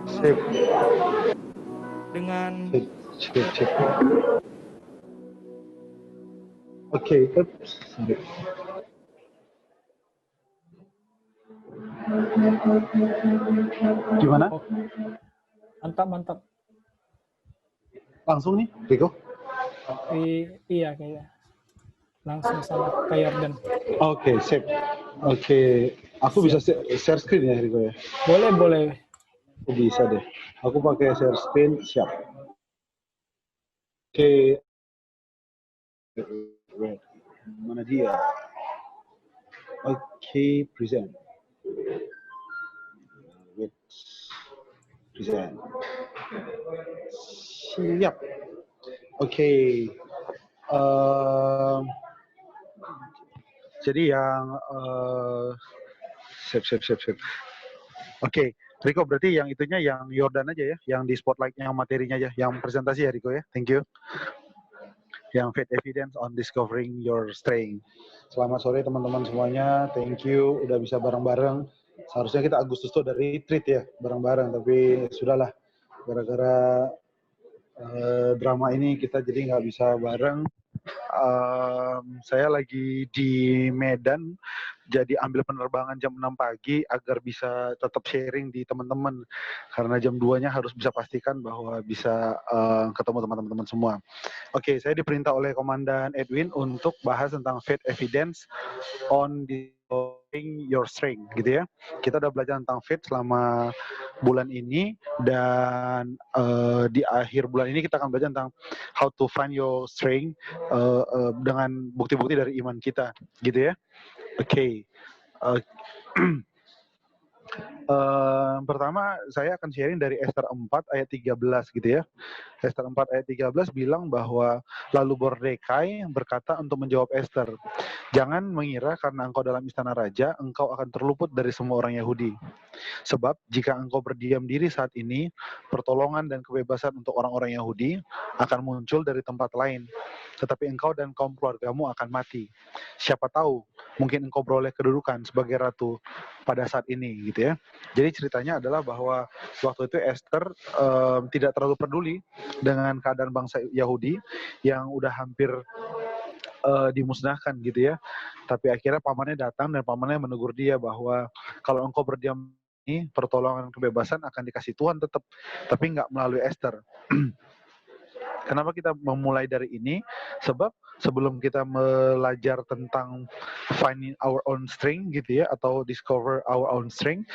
Sip. Dengan Sip. Oke, sorry. Gimana? Oh, mantap. Langsung nih, Riko? Iya kayaknya. Langsung sama Kak Yordan. Oke, sip. Oke, aku bisa share screen ya, Riko ya? Boleh. Aku bisa deh. Aku pakai share screen, siap. Oke. Wait. Mana dia? Oke, present. Wait. Present. Siap. Oke. Jadi yang sip. Oke, Riko berarti yang itunya yang Yordan aja ya, yang di spotlight yang materinya aja, yang presentasi ya Riko ya. Thank you. Yang faith evidence on discovering your strength. Selamat sore teman-teman semuanya. Thank you udah bisa bareng-bareng. Seharusnya kita Agustus tuh ada retreat ya, bareng-bareng, tapi sudahlah gara-gara drama ini kita jadi nggak bisa bareng. Saya lagi di Medan, jadi ambil penerbangan jam 6 pagi agar bisa tetap sharing di teman-teman. Karena jam 2-nya harus bisa pastikan bahwa bisa ketemu teman-teman semua. Oke, saya diperintah oleh Komandan Edwin untuk bahas tentang faith evidence on discovering your strength, gitu ya. Kita udah belajar tentang faith selama bulan ini, dan di akhir bulan ini kita akan belajar tentang how to find your strength dengan bukti-bukti dari iman kita, gitu ya. Oke. Pertama saya akan sharing dari Ester 4 ayat 13 gitu ya. Ester 4 ayat 13 bilang bahwa lalu Mordekai berkata untuk menjawab Ester, "Jangan mengira karena engkau dalam istana raja, engkau akan terluput dari semua orang Yahudi. Sebab jika engkau berdiam diri saat ini, pertolongan dan kebebasan untuk orang-orang Yahudi akan muncul dari tempat lain. Tetapi engkau dan kaum keluargamu akan mati. Siapa tahu, mungkin engkau beroleh kedudukan sebagai ratu pada saat ini," gitu ya. Jadi ceritanya adalah bahwa waktu itu Esther tidak terlalu peduli dengan keadaan bangsa Yahudi yang udah hampir dimusnahkan gitu ya. Tapi akhirnya pamannya datang dan pamannya menegur dia bahwa kalau engkau berdiam ini, pertolongan kebebasan akan dikasih Tuhan tetap, tapi nggak melalui Esther. Kenapa kita memulai dari ini? Sebab sebelum kita belajar tentang finding our own strength gitu ya, atau discover our own strength,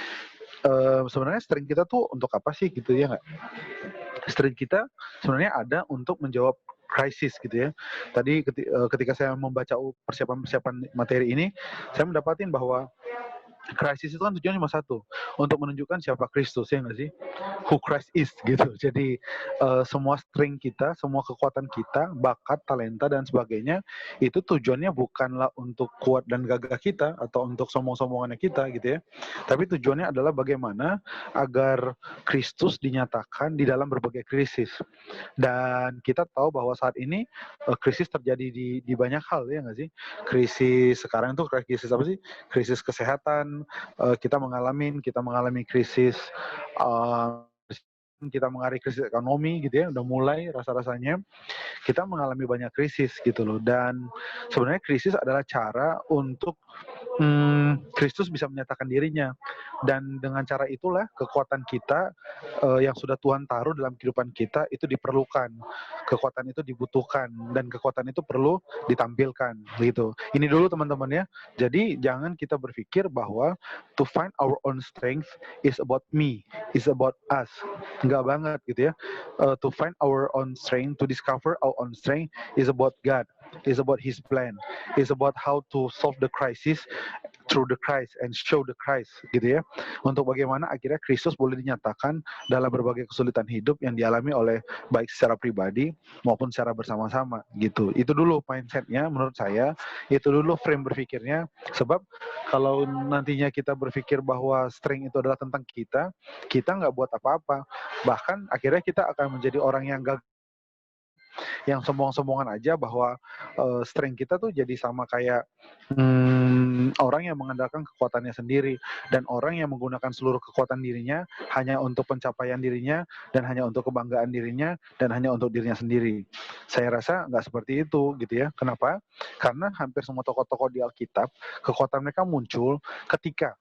sebenarnya strength kita tuh untuk apa sih gitu ya nggak? Strength kita sebenarnya ada untuk menjawab krisis gitu ya. Tadi ketika saya membaca persiapan materi ini, saya mendapatin bahwa krisis itu kan tujuannya cuma satu, untuk menunjukkan siapa Kristus, ya nggak sih? Who Christ is gitu. Jadi semua strength kita, semua kekuatan kita, bakat, talenta dan sebagainya, itu tujuannya bukanlah untuk kuat dan gagah kita atau untuk sombong-sombongannya kita gitu ya. Tapi tujuannya adalah bagaimana agar Kristus dinyatakan di dalam berbagai krisis. Dan kita tahu bahwa saat ini krisis terjadi di banyak hal, ya nggak sih? Krisis sekarang itu krisis apa sih? Krisis kesehatan, kita mengalami krisis, kita mengalami krisis ekonomi gitu ya, udah mulai rasa-rasanya kita mengalami banyak krisis gitu loh. Dan sebenarnya krisis adalah cara untuk Kristus bisa menyatakan dirinya, dan dengan cara itulah kekuatan kita yang sudah Tuhan taruh dalam kehidupan kita itu diperlukan, kekuatan itu dibutuhkan, dan kekuatan itu perlu ditampilkan gitu. Ini dulu teman-teman ya. Jadi jangan kita berpikir bahwa to find our own strength is about me, is about us. Enggak banget gitu ya. To find our own strength, to discover our own strength is about God, is about His plan, is about how to solve the crisis through the Christ and show the Christ gitu ya. Untuk bagaimana akhirnya Kristus boleh dinyatakan dalam berbagai kesulitan hidup yang dialami oleh baik secara pribadi maupun secara bersama-sama gitu. Itu dulu mindsetnya menurut saya, itu dulu frame berpikirnya. Sebab kalau nantinya kita berpikir bahwa strength itu adalah tentang kita nggak buat apa-apa. Bahkan akhirnya kita akan menjadi orang yang gagal Yang sombong-sombongan aja bahwa strength kita tuh jadi sama kayak orang yang mengandalkan kekuatannya sendiri, dan orang yang menggunakan seluruh kekuatan dirinya hanya untuk pencapaian dirinya, dan hanya untuk kebanggaan dirinya, dan hanya untuk dirinya sendiri. Saya rasa nggak seperti itu gitu ya. Kenapa? Karena hampir semua tokoh-tokoh di Alkitab, kekuatan mereka muncul ketika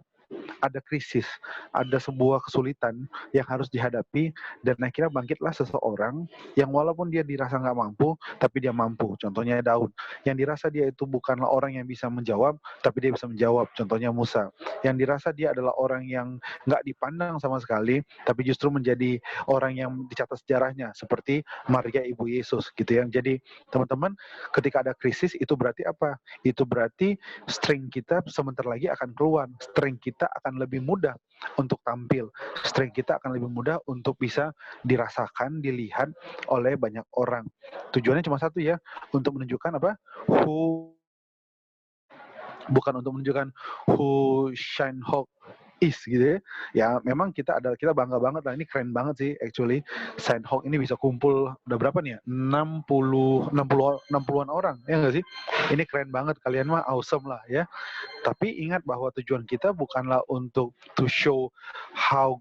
ada krisis, ada sebuah kesulitan yang harus dihadapi, dan akhirnya bangkitlah seseorang yang walaupun dia dirasa nggak mampu, tapi dia mampu. Contohnya Daud, yang dirasa dia itu bukanlah orang yang bisa menjawab, tapi dia bisa menjawab. Contohnya Musa, yang dirasa dia adalah orang yang nggak dipandang sama sekali, tapi justru menjadi orang yang dicatat sejarahnya, seperti Maria Ibu Yesus gitu ya. Jadi teman-teman, ketika ada krisis itu berarti apa? Itu berarti strength kita sebentar lagi akan keluar. Strength kita akan lebih mudah untuk tampil. Strength kita akan lebih mudah untuk bisa dirasakan, dilihat oleh banyak orang. Tujuannya cuma satu ya, untuk menunjukkan apa? Bukan untuk menunjukkan who Shine Hawk is gitu ya. Ya memang kita bangga banget lah, ini keren banget sih actually. Shine Hawk ini bisa kumpul udah berapa nih ya? 60-an orang ya nggak sih? Ini keren banget, kalian mah awesome lah ya. Tapi ingat bahwa tujuan kita bukanlah untuk to show how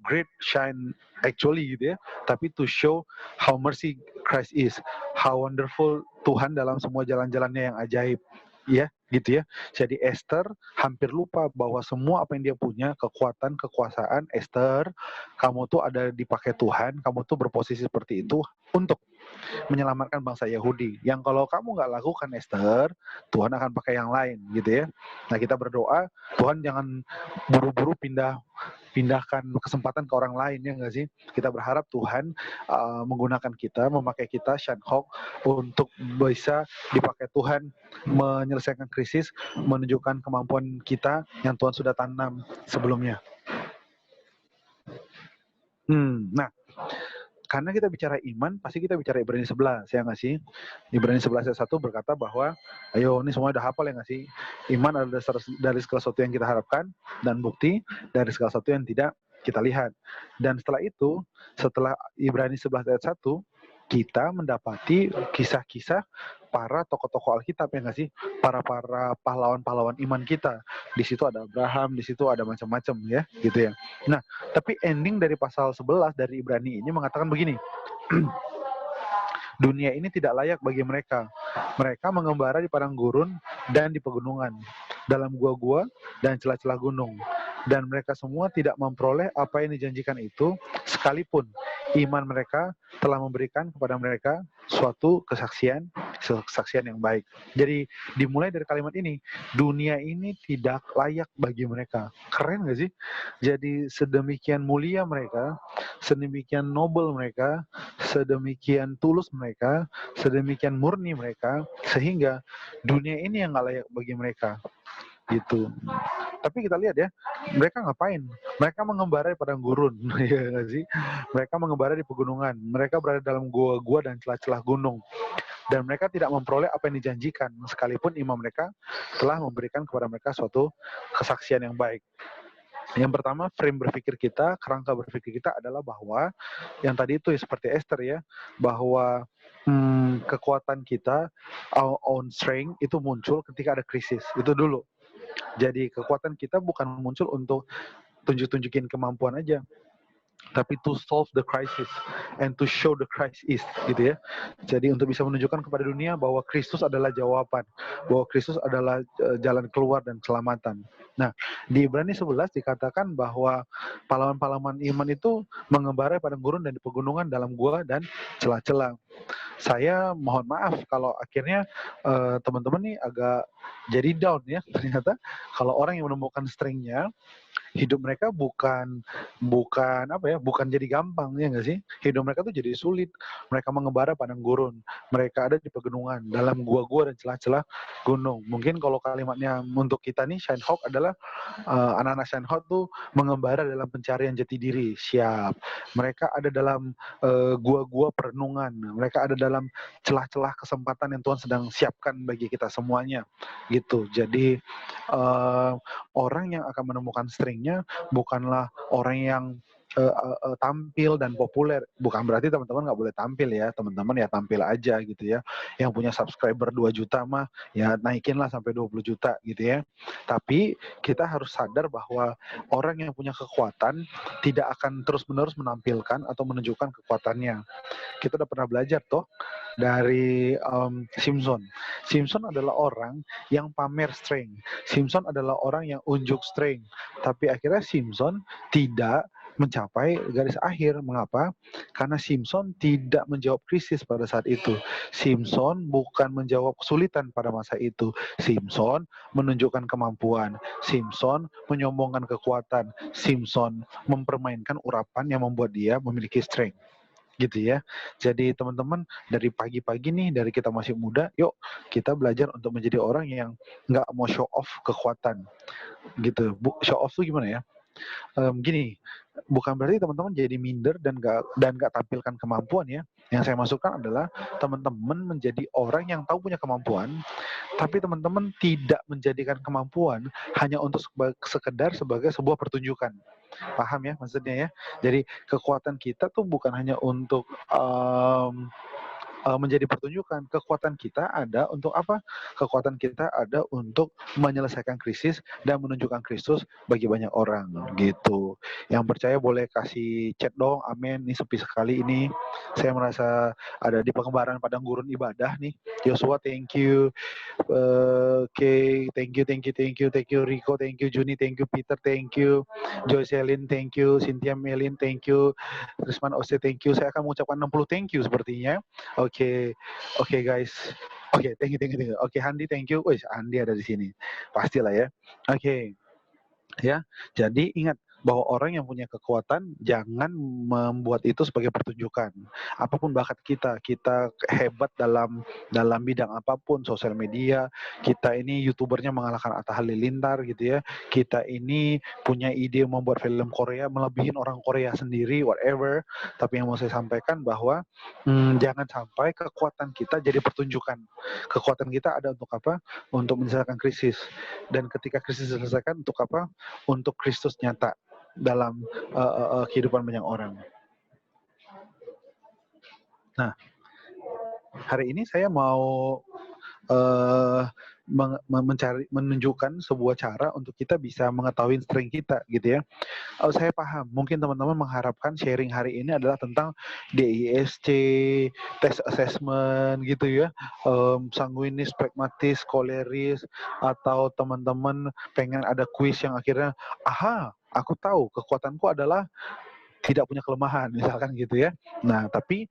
great Shine actually gitu ya, tapi to show how mercy Christ is, how wonderful Tuhan dalam semua jalan-jalannya yang ajaib. Ya, gitu ya. Jadi Esther hampir lupa bahwa semua apa yang dia punya, kekuatan, kekuasaan, Esther, kamu tuh ada dipakai Tuhan, kamu tuh berposisi seperti itu untuk menyelamatkan bangsa Yahudi. Yang kalau kamu nggak lakukan Esther, Tuhan akan pakai yang lain, gitu ya. Nah kita berdoa, Tuhan jangan buru-buru pindahkan kesempatan ke orang lain, ya nggak sih? Kita berharap Tuhan menggunakan kita, memakai kita, Shanhok, untuk bisa dipakai Tuhan menyelesaikan krisis, menunjukkan kemampuan kita yang Tuhan sudah tanam sebelumnya. Nah, karena kita bicara iman, pasti kita bicara Ibrani 11, ya nggak sih? Ibrani 11 ayat 1 berkata bahwa, ayo ini semua udah hafal ya nggak sih? Iman adalah dasar dari segala sesuatu yang kita harapkan, dan bukti dari segala sesuatu yang tidak kita lihat. Dan setelah itu, setelah Ibrani 11 ayat 1, kita mendapati kisah-kisah para tokoh-tokoh Alkitab, ya nggak sih? Para pahlawan-pahlawan iman kita. Di situ ada Abraham, di situ ada macam-macam ya, gitu ya. Nah, tapi ending dari pasal 11 dari Ibrani ini mengatakan begini. Dunia ini tidak layak bagi mereka. Mereka mengembara di padang gurun dan di pegunungan, dalam gua-gua dan celah-celah gunung. Dan mereka semua tidak memperoleh apa yang dijanjikan itu, sekalipun iman mereka telah memberikan kepada mereka suatu kesaksian yang baik. Jadi dimulai dari kalimat ini, dunia ini tidak layak bagi mereka. Keren gak sih? Jadi sedemikian mulia mereka, sedemikian noble mereka, sedemikian tulus mereka, sedemikian murni mereka, sehingga dunia ini yang gak layak bagi mereka. Gitu. Tapi kita lihat ya, mereka ngapain? Mereka mengembara di padang gurun, ya nggak sih? Mereka mengembara di pegunungan, mereka berada dalam gua-gua dan celah-celah gunung, dan mereka tidak memperoleh apa yang dijanjikan, sekalipun imam mereka telah memberikan kepada mereka suatu kesaksian yang baik. Yang pertama, frame berpikir kita, kerangka berpikir kita adalah bahwa yang tadi itu seperti Esther ya, bahwa kekuatan kita, our own strength itu muncul ketika ada krisis. Itu dulu. Jadi kekuatan kita bukan muncul untuk tunjukin kemampuan aja, tapi to solve the crisis and to show the Christ is, gitu ya. Jadi untuk bisa menunjukkan kepada dunia bahwa Kristus adalah jawaban, bahwa Kristus adalah jalan keluar dan keselamatan. Nah, di Ibrani 11 dikatakan bahwa pahlawan-pahlawan iman itu mengembara pada gurun dan di pegunungan, dalam gua dan celah-celah. Saya mohon maaf kalau akhirnya teman-teman nih agak jadi down ya. Ternyata kalau orang yang menemukan strength-nya, hidup mereka bukan jadi gampang, ya nggak sih? Hidup mereka tuh jadi sulit. Mereka mengembara padang gurun, mereka ada di pegunungan, dalam gua-gua dan celah-celah gunung. Mungkin kalau kalimatnya untuk kita nih, Shinehawk adalah anak-anak Shinehawk tuh mengembara dalam pencarian jati diri, siap. Mereka ada dalam gua-gua perenungan, mereka ada dalam celah-celah kesempatan yang Tuhan sedang siapkan bagi kita semuanya, gitu. Jadi orang yang akan menemukan strength-nya bukanlah orang yang tampil dan populer. Bukan berarti teman-teman nggak boleh tampil ya, teman-teman ya tampil aja gitu ya. Yang punya subscriber 2 juta mah ya naikin lah sampai 20 juta gitu ya. Tapi kita harus sadar bahwa orang yang punya kekuatan tidak akan terus-menerus menampilkan atau menunjukkan kekuatannya. Kita udah pernah belajar toh dari Simpson. Simpson adalah orang yang pamer strength. Simpson adalah orang yang unjuk strength. Tapi akhirnya Simpson tidak mencapai garis akhir. Mengapa? Karena Simpson tidak menjawab krisis pada saat itu. Simpson bukan menjawab kesulitan pada masa itu. Simpson menunjukkan kemampuan. Simpson menyombongkan kekuatan. Simpson mempermainkan urapan yang membuat dia memiliki strength. Gitu ya. Jadi teman-teman dari pagi-pagi nih, dari kita masih muda, yuk kita belajar untuk menjadi orang yang nggak mau show off kekuatan. Gitu. Show off tuh gimana ya? Gini, bukan berarti teman-teman jadi minder dan gak tampilkan kemampuan ya. Yang saya masukkan adalah teman-teman menjadi orang yang tahu punya kemampuan, tapi teman-teman tidak menjadikan kemampuan hanya untuk sekedar sebagai sebuah pertunjukan. Paham ya maksudnya ya? Jadi kekuatan kita tuh bukan hanya untuk menjadi pertunjukan. Kekuatan kita ada untuk apa? Kekuatan kita ada untuk menyelesaikan krisis dan menunjukkan Kristus bagi banyak orang gitu. Yang percaya boleh kasih chat dong. Amin. Ini sepi sekali ini. Saya merasa ada di pengembaraan padang gurun ibadah nih. Yosua, thank you. Oke, thank you Rico, thank you Juni, thank you Peter, thank you Joyce Elin, thank you Cynthia Melin, thank you Trisman Ose, thank you. Saya akan mengucapkan 60 thank you sepertinya. Oke, guys. Oke, thank you. Oke, Handi, thank you. Wih, Handi ada di sini. Pastilah ya. Oke. Ya, jadi ingat bahwa orang yang punya kekuatan jangan membuat itu sebagai pertunjukan. Apapun bakat kita hebat dalam bidang apapun, sosial media, kita ini youtubernya mengalahkan Atta Halilintar gitu ya. Kita ini punya ide membuat film Korea melebihin orang Korea sendiri, whatever. Tapi yang mau saya sampaikan bahwa jangan sampai kekuatan kita jadi pertunjukan. Kekuatan kita ada untuk apa? Untuk menyelesaikan krisis. Dan ketika krisis diselesaikan untuk apa? Untuk Kristus nyata dalam kehidupan banyak orang. Nah, hari ini saya mau menunjukkan sebuah cara untuk kita bisa mengetahui strength kita gitu ya. Saya paham, mungkin teman-teman mengharapkan sharing hari ini adalah tentang DISC, test assessment gitu ya, sanguinis, pragmatis, koleris, atau teman-teman pengen ada quiz yang akhirnya, aha, aku tahu kekuatanku adalah tidak punya kelemahan misalkan gitu ya. Nah tapi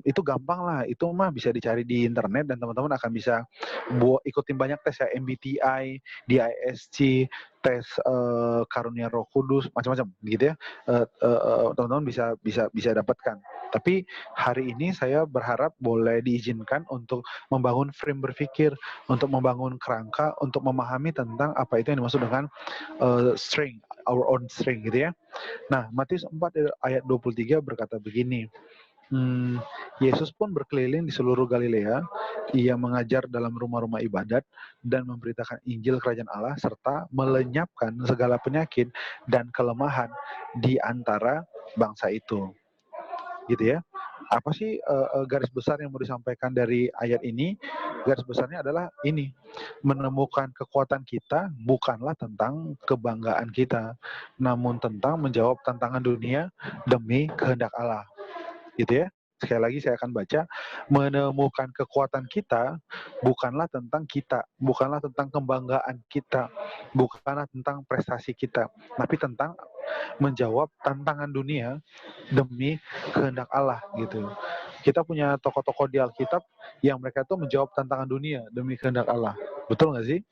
itu gampang lah, itu mah bisa dicari di internet dan teman-teman akan bisa ikutin banyak tes ya, MBTI, DISC, tes karunia Roh Kudus, macam-macam gitu ya. Teman-teman bisa dapatkan. Tapi hari ini saya berharap boleh diizinkan untuk membangun frame berpikir, untuk membangun kerangka, untuk memahami tentang apa itu yang dimaksud dengan strength, our own strength gitu ya. Nah, Matius 4 ayat 23 berkata begini, Yesus pun berkeliling di seluruh Galilea, ia mengajar dalam rumah-rumah ibadat dan memberitakan Injil Kerajaan Allah serta melenyapkan segala penyakit dan kelemahan di antara bangsa itu. Gitu ya. Apa sih garis besar yang mau disampaikan dari ayat ini? Garis besarnya adalah ini, menemukan kekuatan kita bukanlah tentang kebanggaan kita, namun tentang menjawab tantangan dunia demi kehendak Allah. Gitu ya. Sekali lagi saya akan baca, menemukan kekuatan kita bukanlah tentang kita, bukanlah tentang kebanggaan kita, bukanlah tentang prestasi kita, tapi tentang menjawab tantangan dunia demi kehendak Allah gitu. Kita punya tokoh-tokoh di Alkitab yang mereka tuh menjawab tantangan dunia demi kehendak Allah. Betul nggak sih?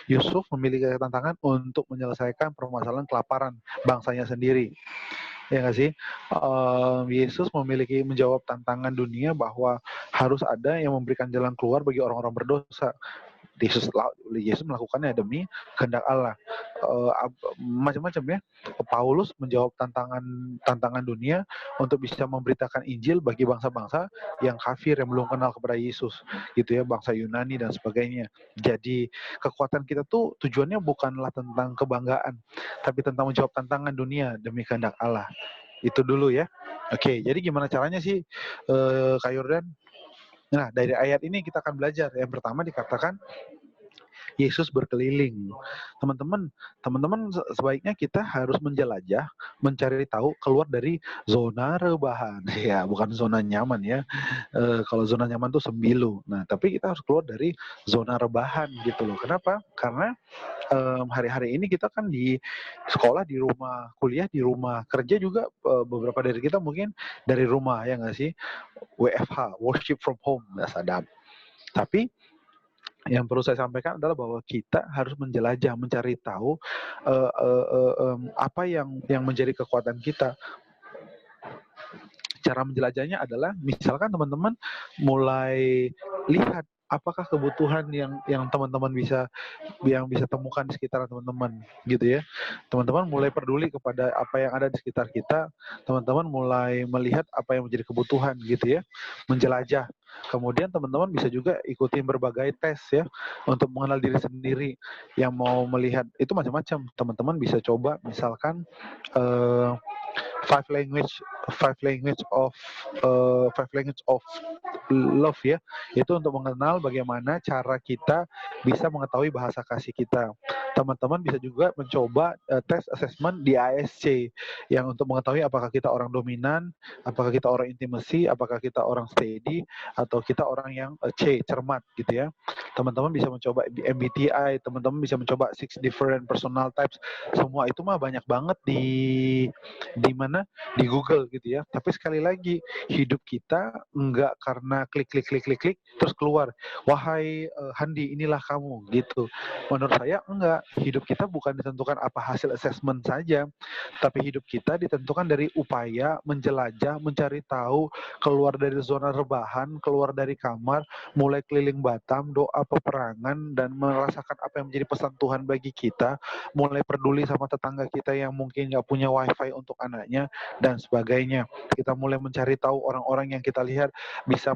Yusuf memiliki tantangan untuk menyelesaikan permasalahan kelaparan bangsanya sendiri. Ya nggak sih? Yesus menjawab tantangan dunia bahwa harus ada yang memberikan jalan keluar bagi orang-orang berdosa. Yesus melakukannya demi kehendak Allah. Macam-macam ya. Paulus menjawab tantangan dunia untuk bisa memberitakan Injil bagi bangsa-bangsa yang kafir, yang belum kenal kepada Yesus, gitu ya, bangsa Yunani dan sebagainya. Jadi kekuatan kita tuh tujuannya bukanlah tentang kebanggaan, tapi tentang menjawab tantangan dunia demi kehendak Allah. Itu dulu ya. Oke, jadi gimana caranya sih, Kak Yordan? Nah, dari ayat ini kita akan belajar. Yang pertama dikatakan Yesus berkeliling. Teman-teman sebaiknya kita harus menjelajah, mencari tahu keluar dari zona rebahan. Ya, bukan zona nyaman ya. Kalau zona nyaman tuh sembilu. Nah, tapi kita harus keluar dari zona rebahan gitu loh. Kenapa? Karena hari-hari ini kita kan di sekolah di rumah, kuliah di rumah, kerja juga beberapa dari kita mungkin dari rumah ya nggak sih? WFH, worship from home, nggak sadar. Tapi yang perlu saya sampaikan adalah bahwa kita harus menjelajah, mencari tahu apa yang menjadi kekuatan kita. Cara menjelajahnya adalah misalkan teman-teman mulai lihat apakah kebutuhan yang teman-teman bisa temukan di sekitar teman-teman gitu ya. Teman-teman mulai peduli kepada apa yang ada di sekitar kita, teman-teman mulai melihat apa yang menjadi kebutuhan gitu ya, menjelajah. Kemudian teman-teman bisa juga ikutin berbagai tes ya untuk mengenal diri sendiri. Yang mau melihat itu macam-macam. Teman-teman bisa coba misalkan five language of love ya, itu untuk mengenal bagaimana cara kita bisa mengetahui bahasa kasih kita. Teman-teman bisa juga mencoba tes assessment di ASC yang untuk mengetahui apakah kita orang dominan, apakah kita orang intimacy, apakah kita orang steady, atau kita orang yang cermat gitu ya. Teman-teman bisa mencoba MBTI, teman-teman bisa mencoba 6 different personal types. Semua itu mah banyak banget di mana di Google gitu ya. Tapi sekali lagi hidup kita enggak karena klik terus keluar, wahai Handi inilah kamu gitu. Menurut saya enggak, hidup kita bukan ditentukan apa hasil assessment saja, tapi hidup kita ditentukan dari upaya menjelajah, mencari tahu, keluar dari zona rebahan, keluar dari kamar, mulai keliling Batam, doa peperangan, dan merasakan apa yang menjadi pesan Tuhan bagi kita, mulai peduli sama tetangga kita yang mungkin nggak punya wifi untuk anaknya, dan sebagainya. Kita mulai mencari tahu orang-orang yang kita lihat bisa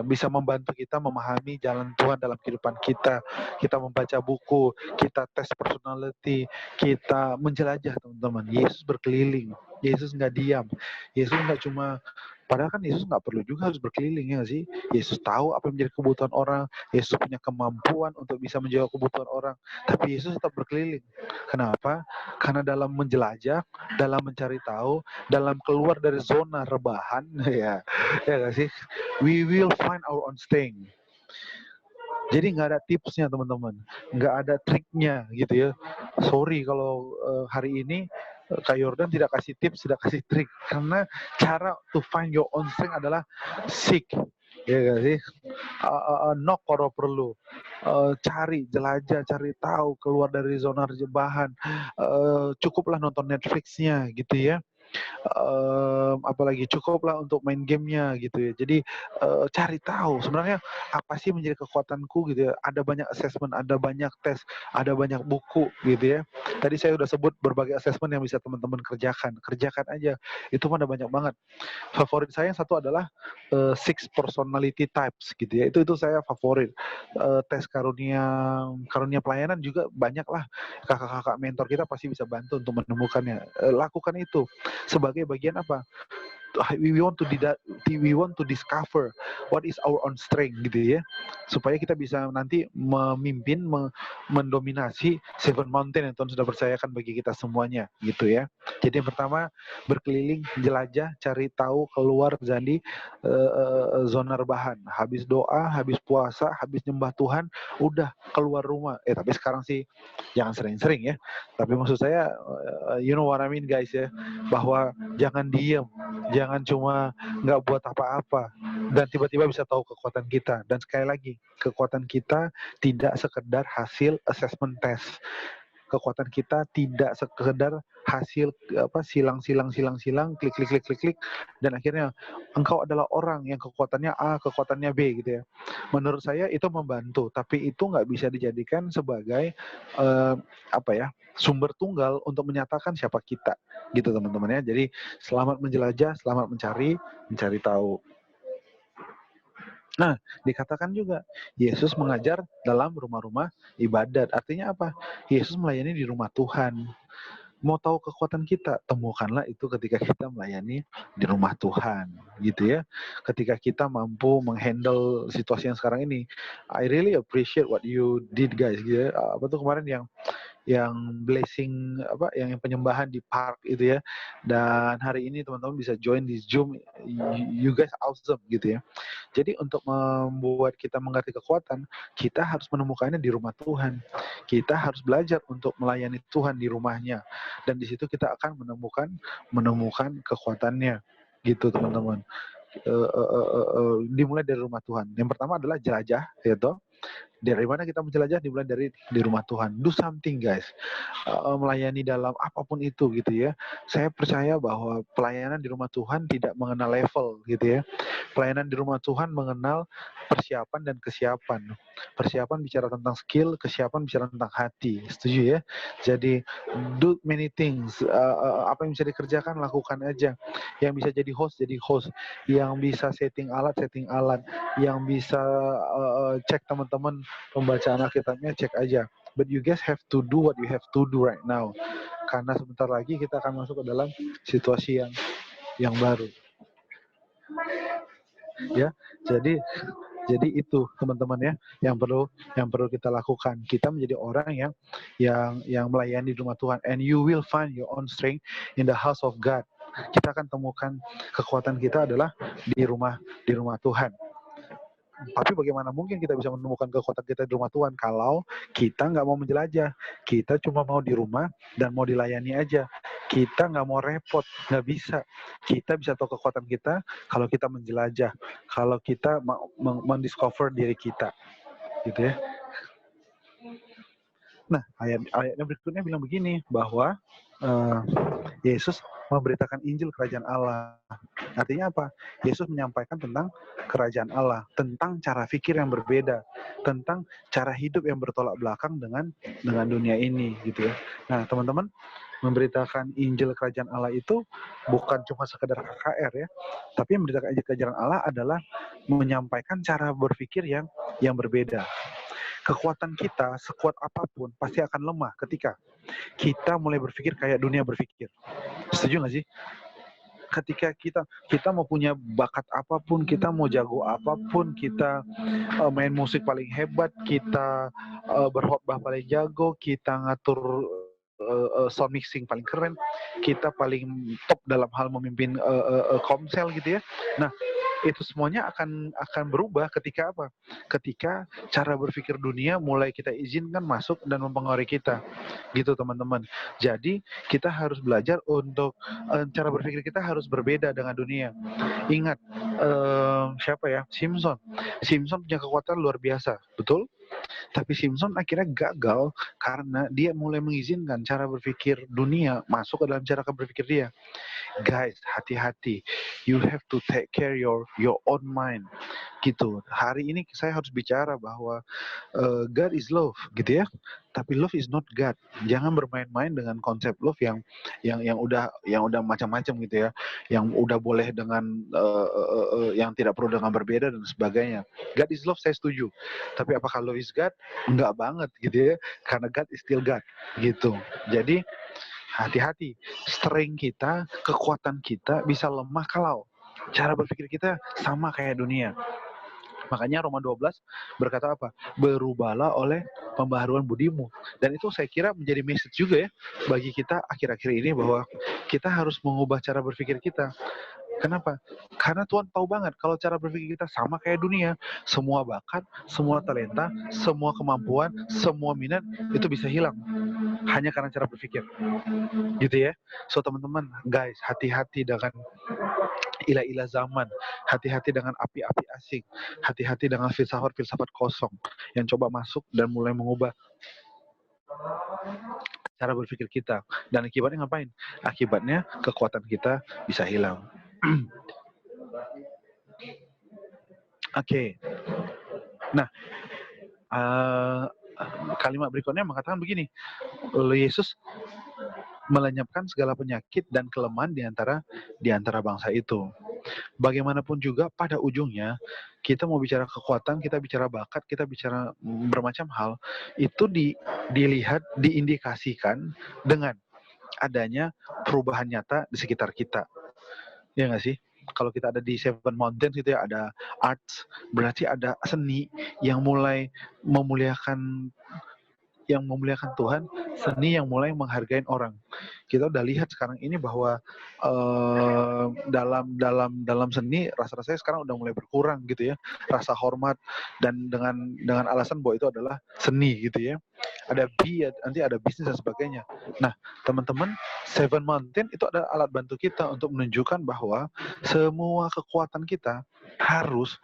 bisa membantu kita memahami jalan Tuhan dalam kehidupan kita. Kita membaca buku, kita tes personality, kita menjelajah teman-teman. Yesus berkeliling, Yesus nggak diam, Yesus nggak cuma, padahal kan Yesus nggak perlu juga harus berkeliling ya sih. Yesus tahu apa yang menjadi kebutuhan orang, Yesus punya kemampuan untuk bisa menjawab kebutuhan orang, tapi Yesus tetap berkeliling. Kenapa? Karena dalam menjelajah, dalam mencari tahu, dalam keluar dari zona rebahan, ya nggak sih, we will find our own strength. Jadi nggak ada tipsnya teman-teman, nggak ada triknya gitu ya. Sorry kalau hari ini Kak Yordan tidak kasih tips, tidak kasih trik, karena cara to find your own strength adalah seek, ya gak sih? Knock kalau perlu, cari, jelajah, cari tahu, keluar dari zona rebahan. Cukuplah nonton Netflix-nya gitu ya. Apalagi cukuplah untuk main gamenya gitu ya. Jadi cari tahu sebenarnya apa sih menjadi kekuatanku gitu ya. Ada banyak assessment, ada banyak tes, ada banyak buku gitu ya. Tadi saya udah sebut berbagai assessment yang bisa teman-teman kerjakan aja. Itu ada banyak banget. Favorit saya yang satu adalah 6 personality types gitu ya. Itu saya favorit. Tes karunia pelayanan juga banyak lah. Kakak-kakak mentor kita pasti bisa bantu untuk menemukannya. Lakukan itu sebagai bagian apa? We want to discover what is our own strength gitu ya, supaya kita bisa nanti memimpin, mendominasi Seven Mountain yang Tuhan sudah percayakan bagi kita semuanya gitu ya. Jadi yang pertama, berkeliling, jelajah, cari tahu, keluar dari zona rebahan. Habis doa, habis puasa, habis nyembah Tuhan, udah keluar rumah. Tapi sekarang sih jangan sering-sering ya. Tapi maksud saya, you know what I mean guys ya, bahwa jangan diem, jangan cuma nggak buat apa-apa, dan tiba-tiba bisa tahu kekuatan kita. Dan sekali lagi, kekuatan kita tidak sekedar hasil assessment test. Kekuatan kita tidak sekedar hasil silang, klik, dan akhirnya engkau adalah orang yang kekuatannya A, kekuatannya B gitu ya. Menurut saya itu membantu, tapi itu nggak bisa dijadikan sebagai sumber tunggal untuk menyatakan siapa kita gitu teman-teman ya. Jadi selamat menjelajah, selamat mencari tahu. Nah, dikatakan juga Yesus mengajar dalam rumah-rumah ibadat. Artinya apa? Yesus melayani di rumah Tuhan. Mau tahu kekuatan kita, temukanlah itu ketika kita melayani di rumah Tuhan, gitu ya. Ketika kita mampu menghandle situasi yang sekarang ini. I really appreciate what you did, guys. Gitu ya. Apa tuh kemarin yang blessing apa yang penyembahan di park itu ya, dan hari ini teman-teman bisa join di Zoom. You guys awesome gitu ya. Jadi untuk membuat kita mengerti kekuatan, kita harus menemukannya di rumah Tuhan. Kita harus belajar untuk melayani Tuhan di rumahnya, dan di situ kita akan menemukan kekuatannya gitu teman-teman. Dimulai dari rumah Tuhan. Yang pertama adalah jelajah, yaitu dari mana kita menjelajah, dimulai dari di rumah Tuhan. Do something, guys. Melayani dalam apapun itu gitu ya. Saya percaya bahwa pelayanan di rumah Tuhan tidak mengenal level gitu ya. Pelayanan di rumah Tuhan mengenal persiapan dan kesiapan. Persiapan bicara tentang skill, kesiapan bicara tentang hati. Setuju ya? Jadi do many things. Apa yang bisa dikerjakan lakukan aja. Yang bisa jadi host, yang bisa setting alat, yang bisa cek teman-teman pembacaan Alkitabnya, cek aja. But you guys have to do what you have to do right now. Karena sebentar lagi kita akan masuk ke dalam situasi yang baru. Ya, jadi itu teman-teman ya yang perlu kita lakukan. Kita menjadi orang yang melayani di rumah Tuhan, and you will find your own strength in the house of God. Kita akan temukan kekuatan kita adalah di rumah Tuhan. Tapi bagaimana mungkin kita bisa menemukan kekuatan kita di rumah Tuhan kalau kita nggak mau menjelajah, kita cuma mau di rumah dan mau dilayani aja. Kita nggak mau repot, nggak bisa. Kita bisa tahu kekuatan kita kalau kita menjelajah, kalau kita mendiscover diri kita, gitu ya. Nah, ayatnya berikutnya bilang begini, bahwa Yesus memberitakan Injil Kerajaan Allah. Artinya apa? Yesus menyampaikan tentang Kerajaan Allah, tentang cara pikir yang berbeda, tentang cara hidup yang bertolak belakang dengan dunia ini, gitu ya. Nah, teman-teman, memberitakan Injil Kerajaan Allah itu bukan cuma sekedar KKR ya, tapi memberitakan Injil Kerajaan Allah adalah menyampaikan cara berpikir yang berbeda. Kekuatan kita sekuat apapun pasti akan lemah ketika kita mulai berpikir kayak dunia berpikir. Setuju nggak sih? Ketika kita mau punya bakat apapun, kita mau jago apapun, kita main musik paling hebat, kita berkhotbah paling jago, kita ngatur sound mixing paling keren, kita paling top dalam hal memimpin komsel gitu ya. Nah, itu semuanya akan berubah ketika apa? Ketika cara berpikir dunia mulai kita izinkan masuk dan mempengaruhi kita, gitu teman-teman. Jadi kita harus belajar untuk cara berpikir kita harus berbeda dengan dunia. Ingat siapa ya? Simpson punya kekuatan luar biasa, betul? Tapi Simpson akhirnya gagal karena dia mulai mengizinkan cara berpikir dunia masuk ke dalam cara berpikir dia. Guys, hati-hati. You have to take care your own mind. Gitu. Hari ini saya harus bicara bahwa God is love, gitu ya. Tapi love is not God. Jangan bermain-main dengan konsep love yang udah macam-macam gitu ya. Yang udah boleh dengan yang tidak perlu dengan berbeda dan sebagainya. God is love, saya setuju. Tapi apakah love is God? Enggak banget gitu ya. Karena God is still God, gitu. Jadi hati-hati, strength kita, kekuatan kita bisa lemah kalau cara berpikir kita sama kayak dunia. Makanya Roma 12 berkata apa? Berubahlah oleh pembaharuan budimu. Dan itu saya kira menjadi message juga ya bagi kita akhir-akhir ini, bahwa kita harus mengubah cara berpikir kita. Kenapa? Karena Tuhan tahu banget kalau cara berpikir kita sama kayak dunia, semua bakat, semua talenta, semua kemampuan, semua minat itu bisa hilang hanya karena cara berpikir, gitu ya. So teman-teman, guys, hati-hati dengan ilah-ilah zaman, hati-hati dengan api-api asing, hati-hati dengan filsafat-filsafat kosong yang coba masuk dan mulai mengubah cara berpikir kita. Dan akibatnya ngapain? Akibatnya kekuatan kita bisa hilang. Oke. Nah, kalimat berikutnya mengatakan begini, Yesus melenyapkan segala penyakit dan kelemahan di antara bangsa itu. Bagaimanapun juga pada ujungnya kita mau bicara kekuatan, kita bicara bakat, kita bicara bermacam hal, itu diindikasikan dengan adanya perubahan nyata di sekitar kita. Ya nggak sih? Kalau kita ada di Seven Mountains gitu ya, ada arts, berarti ada seni yang mulai memuliakan Tuhan, seni yang mulai menghargai orang. Kita udah lihat sekarang ini bahwa dalam seni rasa-rasanya sekarang udah mulai berkurang gitu ya, rasa hormat, dan dengan alasan bahwa itu adalah seni gitu ya. Ada nanti ada bisnis dan sebagainya. Nah, teman-teman, Seven Mountain itu adalah alat bantu kita untuk menunjukkan bahwa semua kekuatan kita harus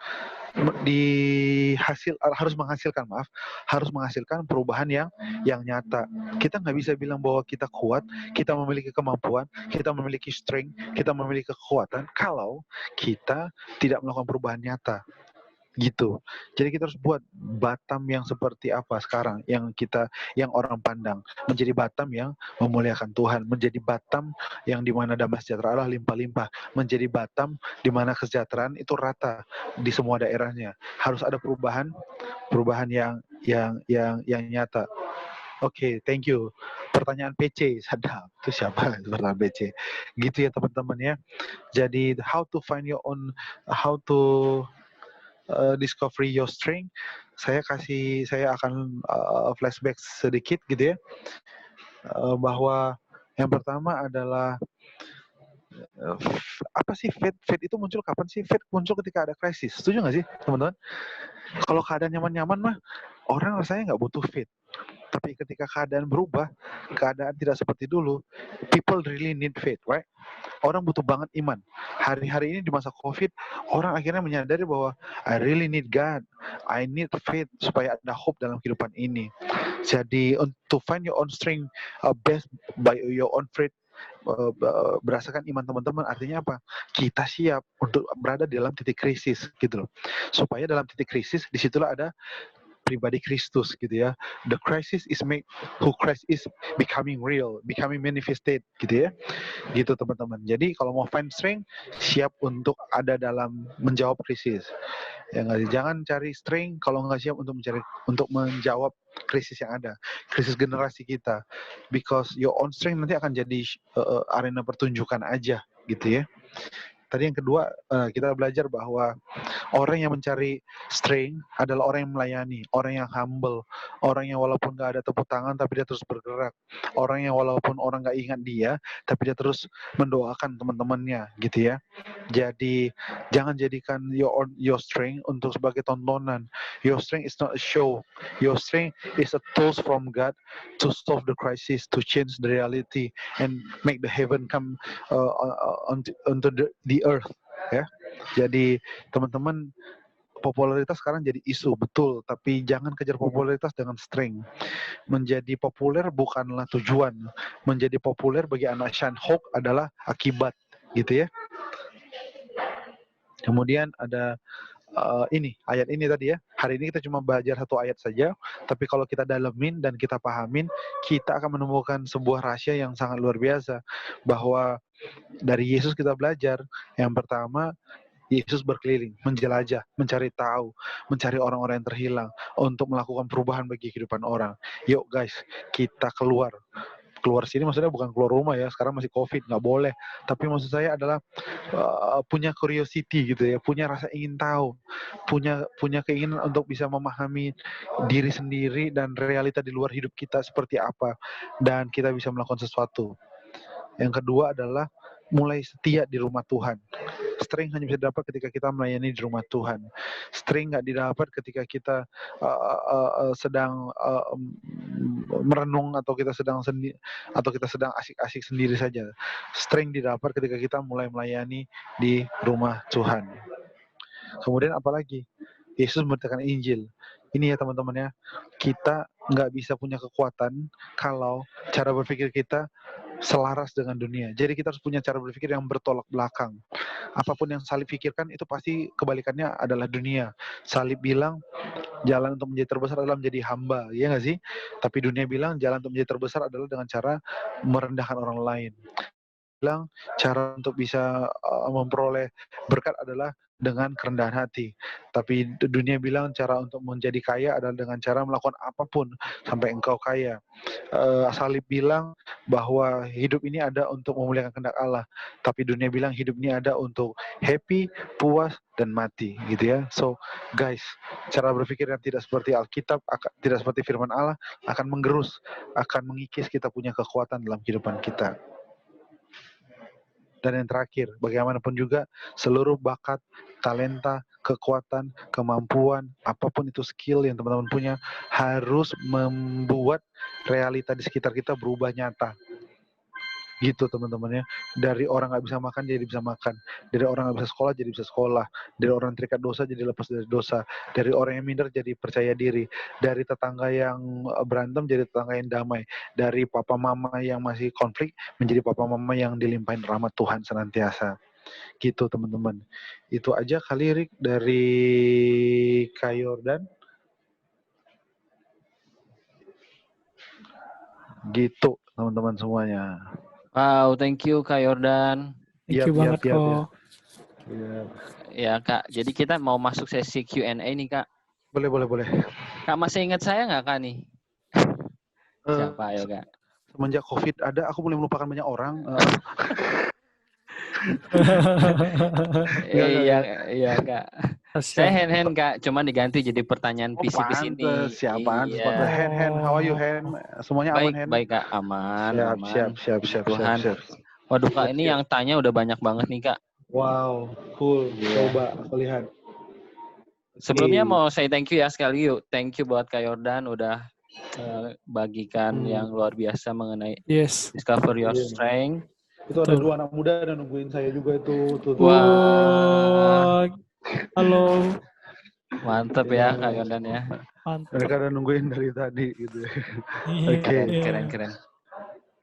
menghasilkan perubahan yang nyata. Kita nggak bisa bilang bahwa kita kuat, kita memiliki kemampuan, kita memiliki strength, kita memiliki kekuatan kalau kita tidak melakukan perubahan nyata. Gitu. Jadi kita harus buat Batam yang seperti apa sekarang yang orang pandang, menjadi Batam yang memuliakan Tuhan, menjadi Batam yang dimana damai sejahtera Allah limpah-limpah, menjadi Batam di mana kesejahteraan itu rata di semua daerahnya. Harus ada perubahan yang nyata. Oke, thank you. Pertanyaan PC, sadap. Itu siapa? Pertanyaan PC. Gitu ya teman-teman ya. Jadi how to discover your strength. Saya akan flashback sedikit gitu ya, bahwa yang pertama adalah apa sih faith? Faith itu muncul kapan sih? Faith muncul ketika ada krisis. Setuju nggak sih teman-teman? Kalau keadaan nyaman-nyaman mah orang rasanya nggak butuh faith. Tapi ketika keadaan berubah, keadaan tidak seperti dulu, people really need faith, right? Orang butuh banget iman. Hari-hari ini di masa COVID, orang akhirnya menyadari bahwa I really need God. I need faith supaya ada hope dalam kehidupan ini. Jadi, to find your own strength, best by your own faith, berdasarkan iman teman-teman, artinya apa? Kita siap untuk berada di dalam titik krisis, gitu loh. Supaya dalam titik krisis, disitulah ada pribadi Kristus gitu ya. The crisis is made who Christ is becoming real, becoming manifested gitu ya. Gitu teman-teman. Jadi kalau mau find strength, siap untuk ada dalam menjawab krisis. Ya nggak, jangan cari strength kalau nggak siap untuk menjawab krisis yang ada, krisis generasi kita. Because your own strength nanti akan jadi arena pertunjukan aja gitu ya. Tadi yang kedua, kita belajar bahwa orang yang mencari strength adalah orang yang melayani, orang yang humble, orang yang walaupun nggak ada tepuk tangan tapi dia terus bergerak, orang yang walaupun orang nggak ingat dia tapi dia terus mendoakan teman-temannya gitu ya. Jadi jangan jadikan your strength untuk sebagai tontonan. Your strength is not a show. Your strength is a tools from God to solve the crisis, to change the reality and make the heaven come onto the earth ya. Jadi teman-teman, popularitas sekarang jadi isu, betul, tapi jangan kejar popularitas dengan strength. Menjadi populer bukanlah tujuan, menjadi populer bagi anak Shanhok adalah akibat, gitu ya. Kemudian ada ayat ini tadi ya. Hari ini kita cuma belajar satu ayat saja, tapi kalau kita dalemin dan kita pahamin, kita akan menemukan sebuah rahasia yang sangat luar biasa, bahwa dari Yesus kita belajar, yang pertama, Yesus berkeliling, menjelajah, mencari tahu, mencari orang-orang yang terhilang, untuk melakukan perubahan bagi kehidupan orang. Yuk guys, kita keluar sini, maksudnya bukan keluar rumah ya, sekarang masih COVID, nggak boleh. Tapi maksud saya adalah punya curiosity gitu ya, punya rasa ingin tahu, punya keinginan untuk bisa memahami diri sendiri dan realita di luar hidup kita seperti apa, dan kita bisa melakukan sesuatu. Yang kedua adalah mulai setia di rumah Tuhan. Strength hanya bisa didapat ketika kita melayani di rumah Tuhan. Strength nggak didapat ketika kita sedang merenung atau kita sedang asik-asik sendiri saja. Strength didapat ketika kita mulai melayani di rumah Tuhan. Kemudian apalagi? Yesus memberitakan Injil. Ini ya teman-teman ya, kita nggak bisa punya kekuatan kalau cara berpikir kita selaras dengan dunia. Jadi kita harus punya cara berpikir yang bertolak belakang. Apapun yang salib pikirkan itu pasti kebalikannya adalah dunia. Salib bilang jalan untuk menjadi terbesar adalah menjadi hamba, ya nggak sih? Tapi dunia bilang jalan untuk menjadi terbesar adalah dengan cara merendahkan orang lain. bilang cara untuk bisa memperoleh berkat adalah dengan kerendahan hati. Tapi dunia bilang cara untuk menjadi kaya adalah dengan cara melakukan apapun sampai engkau kaya. Salib bilang bahwa hidup ini ada untuk memuliakan kehendak Allah. Tapi dunia bilang hidup ini ada untuk happy, puas, dan mati, gitu ya. So, guys, cara berpikir yang tidak seperti Alkitab, tidak seperti firman Allah, akan menggerus, akan mengikis kita punya kekuatan dalam kehidupan kita. Dan yang terakhir, bagaimanapun juga, seluruh bakat, talenta, kekuatan, kemampuan, apapun itu skill yang teman-teman punya, harus membuat realita di sekitar kita berubah nyata. Gitu teman-teman ya. Dari orang nggak bisa makan jadi bisa makan. Dari orang nggak bisa sekolah jadi bisa sekolah. Dari orang terikat dosa jadi lepas dari dosa. Dari orang yang minder jadi percaya diri. Dari tetangga yang berantem jadi tetangga yang damai. Dari papa mama yang masih konflik menjadi papa mama yang dilimpahin rahmat Tuhan senantiasa. Gitu teman-teman. Itu aja kali Rick dari Kak Yordan. Gitu teman-teman semuanya. Wow, thank you Kak Yordan. Thank you banget kok. Ya Kak, jadi kita mau masuk sesi Q&A nih Kak. Boleh. Kak masih ingat saya nggak Kak nih? Siapa ayo Kak? Semenjak COVID ada, aku mulai melupakan banyak orang. Iya Kak. Saya hand Kak, cuman diganti jadi pertanyaan PC di sini. Siapaan? Hand, how are you hand? Semuanya baik, aman hand? Baik Kak, aman. Siap. Tuhan. Waduh Kak, ini yang tanya udah banyak banget nih Kak. Wow, cool. Coba aku lihat. Sebelumnya mau say thank you ya sekali yuk. Thank you buat Kak Yordan udah bagikan yang luar biasa mengenai Discover Your Strength. Itu ada dua anak muda dan nungguin saya juga itu. Wah. Halo. Mantap ya Kak Yordan ya. Mantap. Mereka udah nungguin dari tadi gitu. Oke. Keren.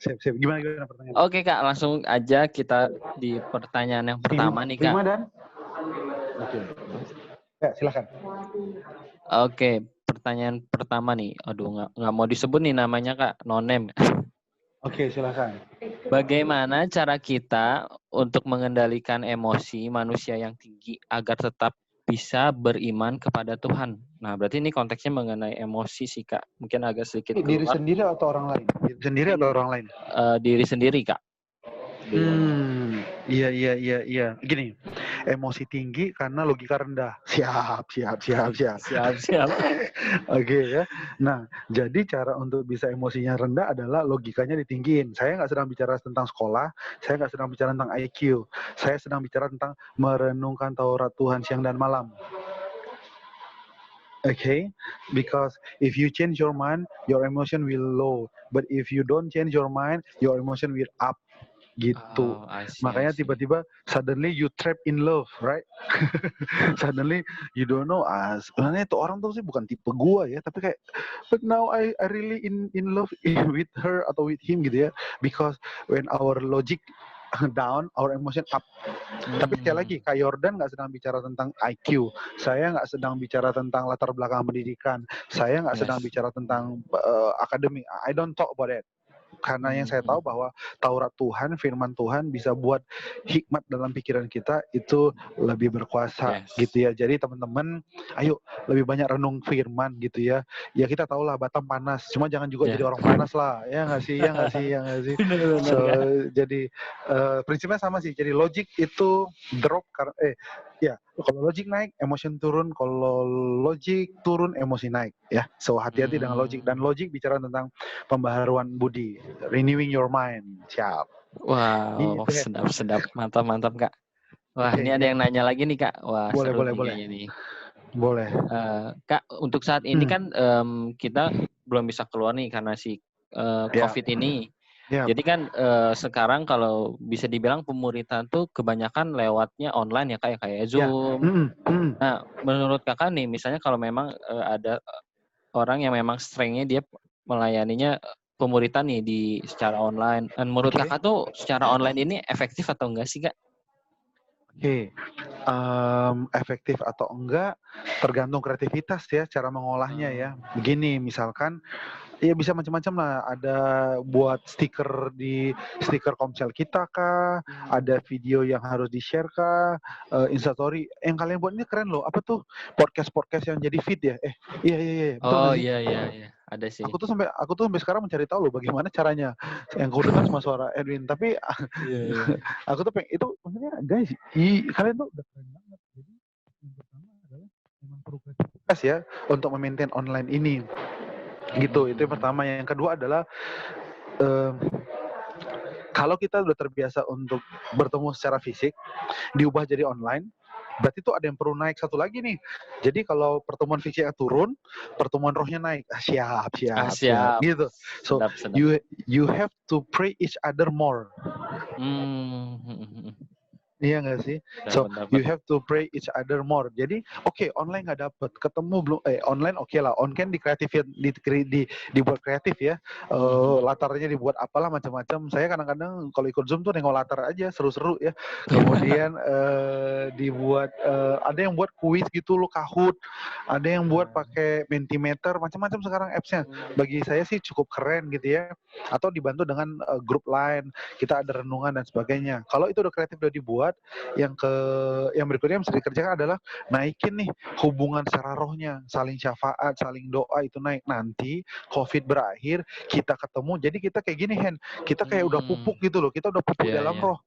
Siap. Gimana pertanyaan? Oke Kak, langsung aja kita di pertanyaan yang pertama nih Kak. Oke. Ya, silakan. Oke, pertanyaan pertama nih. Aduh, nggak mau disebut nih namanya Kak, no name. Oke, silakan. Bagaimana cara kita untuk mengendalikan emosi manusia yang tinggi agar tetap bisa beriman kepada Tuhan? Nah, berarti ini konteksnya mengenai emosi sih Kak. Mungkin agak sedikit keluar. Diri sendiri atau orang lain? Diri sendiri Kak. Iya. Gini, emosi tinggi karena logika rendah. Siap. Oke ya. Nah, jadi cara untuk bisa emosinya rendah adalah logikanya ditinggiin. Saya nggak sedang bicara tentang sekolah, saya nggak sedang bicara tentang IQ. Saya sedang bicara tentang merenungkan Taurat Tuhan siang dan malam. Okay, because if you change your mind, your emotion will low. But if you don't change your mind, your emotion will up. Gitu. Makanya tiba-tiba suddenly you trap in love, right? Suddenly you don't know, sebenarnya itu orang tuh sih bukan tipe gua ya, tapi kayak but now I really in love with her atau with him gitu ya, because when our logic down, our emotion up. Tapi sekali lagi, Kak Yordan nggak sedang bicara tentang IQ, saya nggak sedang bicara tentang latar belakang pendidikan, saya nggak sedang bicara tentang akademik. I don't talk about that. Karena yang saya tahu bahwa Taurat Tuhan, firman Tuhan bisa buat hikmat dalam pikiran kita itu lebih berkuasa gitu ya. Jadi teman-teman, ayo lebih banyak renung firman gitu ya. Ya kita tahu lah Batam panas, cuma jangan juga jadi orang panas lah. Ya nggak sih. So, jadi prinsipnya sama sih. Jadi logik itu drop karena kalau logik naik, emosi turun. Kalau logik turun, emosi naik. Ya, so hati-hati dengan logik. Dan logik bicara tentang pembaharuan budi, renewing your mind. Siap. Wow, sedap. Mantap Kak. Wah, ini ada yang nanya lagi nih Kak. Wah, boleh. Nih. Boleh. Kak, untuk saat ini kan kita belum bisa keluar nih karena si COVID ini. Jadi kan sekarang kalau bisa dibilang pemuritan tuh kebanyakan lewatnya online ya kayak Zoom. Nah, menurut Kakak nih, misalnya kalau memang ada orang yang memang strength-nya dia melayaninya pemuritan nih di secara online. Dan menurut Kakak tuh secara online ini efektif atau enggak sih Kak? Efektif atau enggak tergantung kreativitas ya cara mengolahnya ya. Begini misalkan Iya bisa macam-macam lah. Ada buat stiker Komsel kita kah? Ada video yang harus di-share kah? Instastory. Yang kalian buat ini keren loh. Apa tuh? Podcast yang jadi feed ya? Iya. Betul Oh nggak sih? iya. Ada sih. Aku tuh sampai sekarang mencari tahu loh bagaimana caranya. Yang aku dengar cuma suara Edwin. Tapi Iya. aku tuh pengen itu maksudnya guys, kalian tuh udah keren banget. Jadi yang pertama adalah memang perlu kreativitas ya untuk memaintain online ini. Gitu, itu yang pertama. Yang kedua adalah kalau kita udah terbiasa untuk bertemu secara fisik, diubah jadi online, berarti tuh ada yang perlu naik satu lagi nih. Jadi kalau pertemuan fisiknya turun, pertemuan rohnya naik. Siap. Gitu. So Sedap. you have to pray each other more. Iya nggak sih? So you have to pray each other more. Jadi oke, online nggak dapet, ketemu belum? Online oke lah. On kan dibuat kreatif ya. Latarnya dibuat apalah macam-macam. Saya kadang-kadang kalau ikut Zoom tuh nengok latar aja, seru-seru ya. Kemudian dibuat ada yang buat kuis gitu loh, Kahoot. Ada yang buat pakai Mentimeter, macam-macam sekarang apps-nya. Bagi saya sih cukup keren gitu ya. Atau dibantu dengan grup lain, kita ada renungan dan sebagainya. Kalau itu udah kreatif udah dibuat, yang berikutnya yang bisa dikerjakan adalah naikin nih hubungan secara rohnya, saling syafaat, saling doa, itu naik. Nanti COVID berakhir, kita ketemu, jadi kita kayak gini Hen, kita kayak udah pupuk gitu loh, kita udah pupuk dalam roh.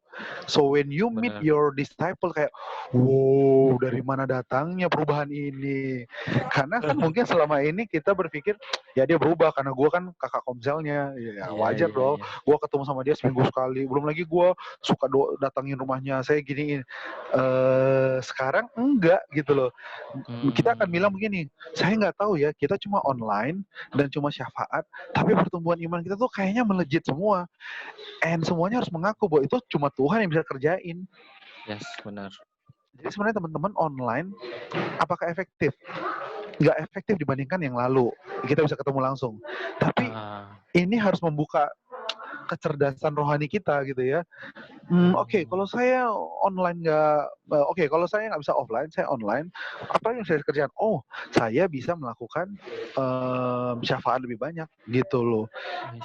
So when you meet your disciple kayak, wow, dari mana datangnya perubahan ini? Karena kan mungkin selama ini kita berpikir ya dia berubah karena gue kan kakak Komselnya, ya wajar dong. Gue ketemu sama dia seminggu sekali, belum lagi gue suka datangin rumahnya, saya giniin. Sekarang enggak gitu loh. Kita akan bilang begini, saya nggak tahu ya, kita cuma online dan cuma syafaat, tapi pertumbuhan iman kita tuh kayaknya melejit semua. And semuanya harus mengaku bahwa itu cuma Tuhan yang bisa kerjain. Yes, benar. Jadi sebenarnya teman-teman online, apakah efektif? Nggak efektif dibandingkan yang lalu. Kita bisa ketemu langsung. Tapi ini harus membuka kecerdasan rohani kita gitu ya. Oke, kalau saya online kalau saya nggak bisa offline, saya online. Apa yang saya kerjakan? Oh, saya bisa melakukan syafaat lebih banyak gitu loh.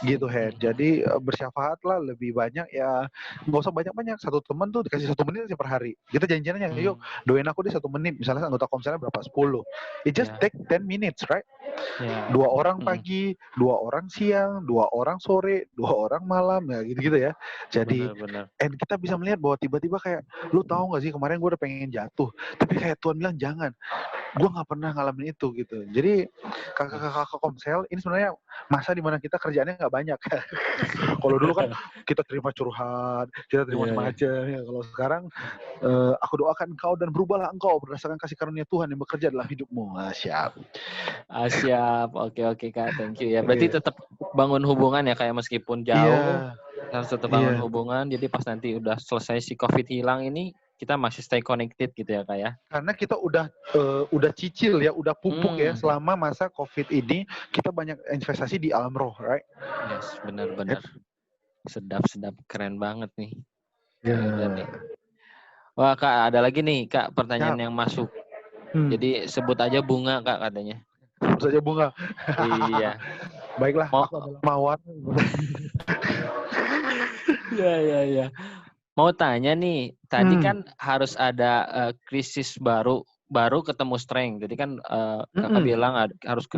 Gitu Hen. Jadi bersyafaatlah lebih banyak ya. Nggak usah banyak-banyak. Satu teman tuh dikasih 1 menit per hari. Kita janjiannya yuk doain aku di 1 menit. Misalnya anggota Komselnya berapa? 10. It just take 10 minutes, right? 2 orang pagi, 2 orang siang, 2 orang sore, 2 orang malam, ya gitu-gitu ya. Jadi, and kita bisa melihat bahwa tiba-tiba kayak, lu tahu nggak sih kemarin gue udah pengen jatuh, tapi kayak Tuhan bilang jangan. Gue nggak pernah ngalamin itu gitu. Jadi kakak-kakak Komsel ini sebenarnya masa dimana kita kerjaannya nggak banyak. Kalau dulu kan kita terima curhat, kita terima macam-macam. Ya, kalau sekarang aku doakan engkau dan berubahlah engkau berdasarkan kasih karunia Tuhan yang bekerja dalam hidupmu. Siap. Siap. Oke Kak, thank you ya. Berarti tetap bangun hubungan ya kayak meskipun jauh, harus tetap bangun hubungan. Jadi pas nanti udah selesai si COVID hilang ini, kita masih stay connected gitu ya Kak ya. Karena kita udah cicil ya, udah pupuk ya selama masa COVID ini, kita banyak investasi di alam roh, right? Yes, benar. Sedap, keren banget nih. Yeah. Wah Kak, ada lagi nih Kak pertanyaan yang masuk. Jadi sebut aja Bunga Kak katanya. Sebut saja Bunga. Iya. Baiklah, aku adalah Mawar. Iya. Mau tanya nih, tadi kan harus ada krisis baru ketemu strength. Jadi kan Kakak bilang harus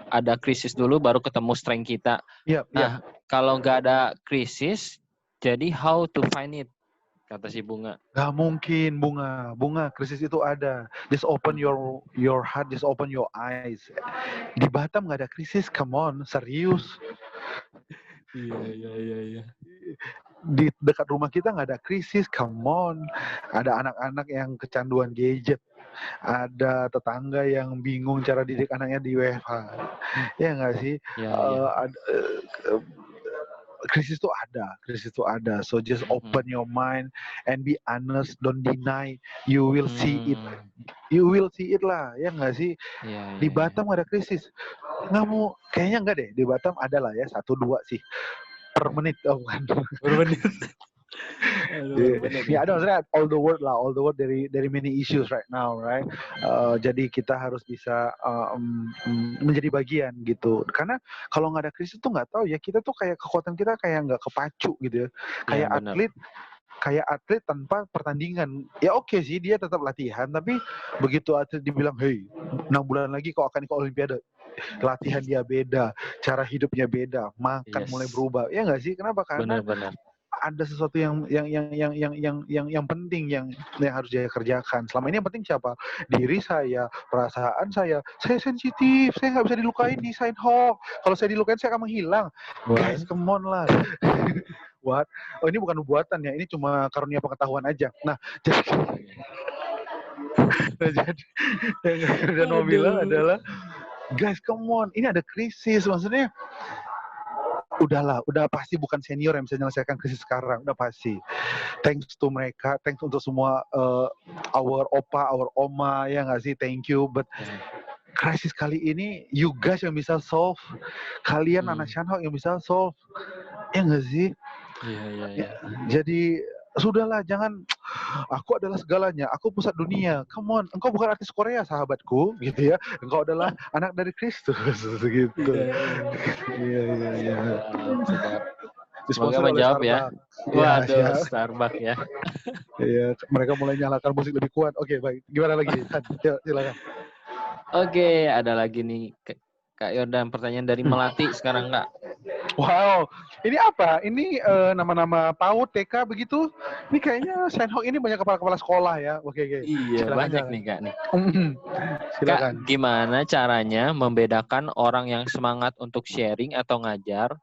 ada krisis dulu baru ketemu strength kita. Nah, kalau nggak ada krisis, jadi how to find it? Kata si Bunga. Gak mungkin Bunga krisis itu ada. Just open your heart, just open your eyes. Di Batam nggak ada krisis, come on, serius. Iya. Di dekat rumah kita nggak ada krisis, come on. Ada anak-anak yang kecanduan gadget, ada tetangga yang bingung cara didik anaknya di WFH, ya nggak sih? Krisis itu ada. So just open your mind and be honest, don't deny. You will see it lah, ya nggak sih? Di Batam nggak ada krisis. Kayaknya nggak deh. Di Batam ada lah ya 1-2 sih. Per menit, bukan. Per menit. Ya ada maksudnya all the world dari many issues right now, right? Jadi kita harus bisa menjadi bagian gitu. Karena kalau nggak ada krisis tuh nggak tahu ya, kita tuh kayak kekuatan kita kayak nggak kepacu gitu ya. Kayak atlet tanpa pertandingan. Ya oke sih dia tetap latihan, tapi begitu atlet dibilang, hey 6 bulan lagi kau akan ke Olimpiade. Latihan dia beda, cara hidupnya beda, makan mulai berubah. Ya nggak sih? Kenapa? Karena ada sesuatu yang penting yang harus dia kerjakan. Selama ini yang penting siapa? Diri saya, perasaan saya sensitif, saya nggak bisa dilukain di Sidehawk. Kalau saya dilukain saya akan menghilang. Guys, come on lah. What? Oh ini bukan buatan ya, ini cuma karunia pengetahuan aja. Nah, jadi yang mau bilang adalah, guys, come on, ini ada krisis. Maksudnya, udah pasti bukan senior yang bisa menyelesaikan krisis sekarang, udah pasti. Thanks to mereka, thanks untuk semua our opa, our oma, ya nggak sih, thank you. But krisis kali ini, you guys yang bisa solve, kalian anak Shanghai yang bisa solve, ya nggak sih? Iya. Jadi sudahlah, jangan aku adalah segalanya, aku pusat dunia. Come on, engkau bukan artis Korea, sahabatku, gitu ya. Engkau adalah anak dari Kristus, gitu. Iya. Semoga menjawab ya. Waduh, Starbucks ya. Iya, mereka mulai nyalakan musik lebih kuat. Oke, baik. Gimana lagi? Silakan. Oke, ada lagi nih Kak Yordan, pertanyaan dari Melati sekarang, Kak. Wow, ini apa? Ini nama-nama PAUD, TK begitu? Ini kayaknya Shanghai ini banyak kepala-kepala sekolah ya. Oke. Iya, banyak nih Kak nih. Silakan. Kak, gimana caranya membedakan orang yang semangat untuk sharing atau ngajar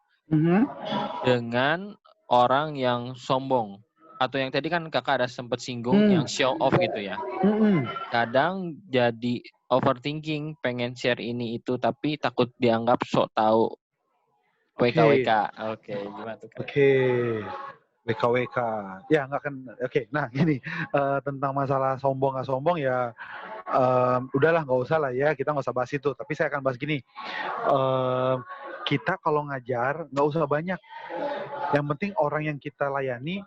dengan orang yang sombong? Atau yang tadi kan Kakak ada sempat singgung yang show off gitu ya. Kadang jadi overthinking, pengen share ini itu tapi takut dianggap sok tahu. WKWK. Oke, gimana tuh Kak? WKWK. Ya, nggak kan. Oke, nah gini, tentang masalah sombong nggak sombong ya, udahlah nggak usah lah ya, kita nggak usah bahas itu. Tapi saya akan bahas gini, kita kalau ngajar nggak usah banyak. Yang penting orang yang kita layani,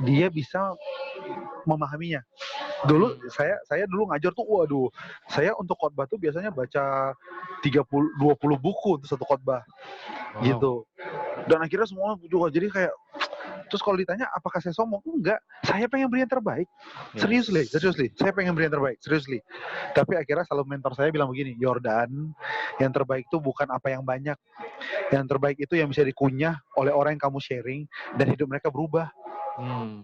dia bisa memahaminya. Dulu saya dulu ngajar tuh, waduh, saya untuk khotbah tuh biasanya baca 20 buku untuk satu khotbah. Gitu. Dan akhirnya semua juga jadi kayak, terus kalau ditanya apakah saya sombong? Enggak, saya pengen beri yang terbaik. Seriously, saya pengen beri yang terbaik, seriously. Tapi akhirnya selalu mentor saya bilang begini, Yordan, yang terbaik itu bukan apa yang banyak. Yang terbaik itu yang bisa dikunyah oleh orang yang kamu sharing dan hidup mereka berubah.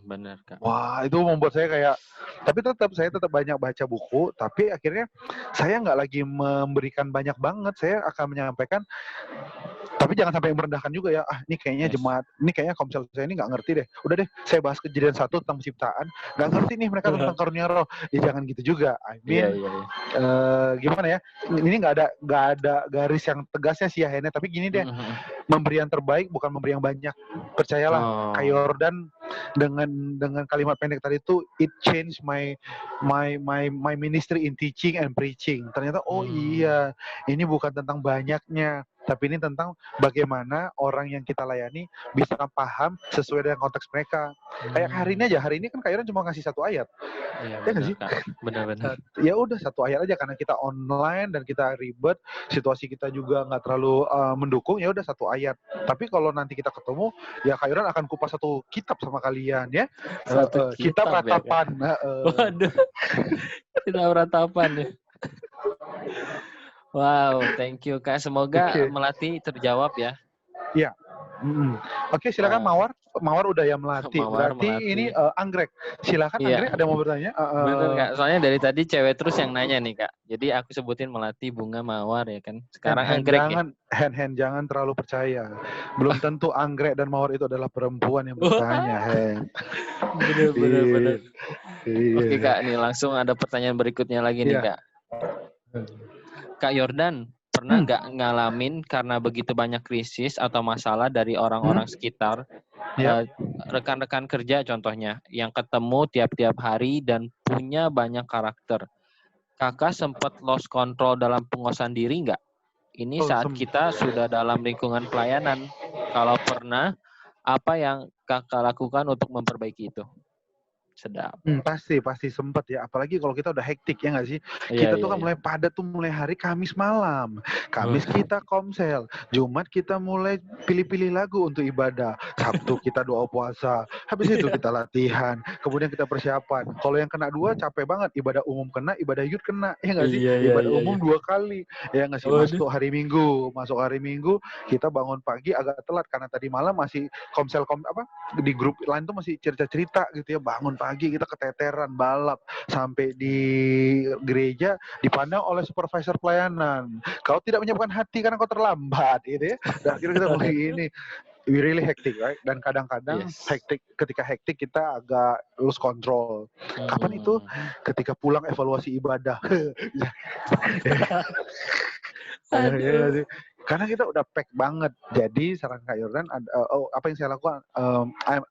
Benar Kak. Wah, itu membuat saya kayak, tapi saya tetap banyak baca buku, tapi akhirnya saya nggak lagi memberikan banyak banget, saya akan menyampaikan, tapi jangan sampai merendahkan juga ya. Ini kayaknya jemaat, ini kayaknya komsel saya ini nggak ngerti deh. Udah deh, saya bahas kejadian 1 tentang penciptaan, nggak ngerti nih mereka tentang karunia roh. Ya jangan gitu juga. I mean, gimana ya? Ini nggak ada garis yang tegasnya sih ya, Hene. Tapi gini deh, memberi yang terbaik bukan memberi yang banyak. Percayalah, Kak Yordan dengan kalimat pendek tadi itu, it changed my ministry in teaching and preaching. Ternyata iya, ini bukan tentang banyaknya, tapi ini tentang bagaimana orang yang kita layani bisa paham sesuai dengan konteks mereka. Kayak hari ini kan Kak Yordan cuma ngasih 1 ayat. Iya, ya nggak sih? Benar. Ya udah 1 ayat aja, karena kita online dan kita ribet, situasi kita juga nggak terlalu mendukung, ya udah 1 ayat. Tapi kalau nanti kita ketemu, ya Kak Yordan akan kupas 1 kitab sama kalian ya. Kitab ratapan. Ya, waduh. Kitab ratapan ya. Wow, thank you Kak. Semoga Melati terjawab ya. Iya. Oke, silakan Mawar udah ya Melati. Berarti ini Anggrek. Silakan Anggrek, ada mau bertanya? Benar Kak. Soalnya dari tadi cewek terus yang nanya nih Kak. Jadi aku sebutin Melati, Bunga, Mawar ya kan. Sekarang Anggrek jangan terlalu percaya. Belum tentu Anggrek dan Mawar itu adalah perempuan yang bertanya, Benar. Oke Kak, nih langsung ada pertanyaan berikutnya lagi nih Kak. Kak Yordan, pernah nggak ngalamin karena begitu banyak krisis atau masalah dari orang-orang sekitar, rekan-rekan kerja contohnya, yang ketemu tiap-tiap hari dan punya banyak karakter. Kakak sempat lost control dalam penguasaan diri nggak? Ini saat kita sudah dalam lingkungan pelayanan. Kalau pernah, apa yang kakak lakukan untuk memperbaiki itu? Sedap. Pasti sempet ya. Apalagi kalau kita udah hektik ya nggak sih? Iya, Kita tuh kan mulai padat tuh mulai hari Kamis malam. Kamis kita komsel. Jumat kita mulai pilih-pilih lagu untuk ibadah. Sabtu kita doa puasa. Habis itu kita latihan. Kemudian kita persiapan. Kalau yang kena 2 capek banget. Ibadah umum kena, ibadah yud kena. Ya nggak sih? Ibadah umum 2 kali. Ya nggak sih? Masuk hari Minggu kita bangun pagi agak telat karena tadi malam masih komsel di grup lain tuh masih cerita-cerita gitu ya. Bangun pagi kita keteteran balap sampai di gereja dipandang oleh supervisor pelayanan. Kau tidak menyiapkan hati karena kau terlambat gitu ya. Dan akhirnya kita mulai ini we really hectic, right? Dan kadang-kadang ketika hektik kita agak lose control. Kapan itu? Ketika pulang evaluasi ibadah. Karena kita udah pack banget. Jadi saran Kak Yordan, apa yang saya lakukan?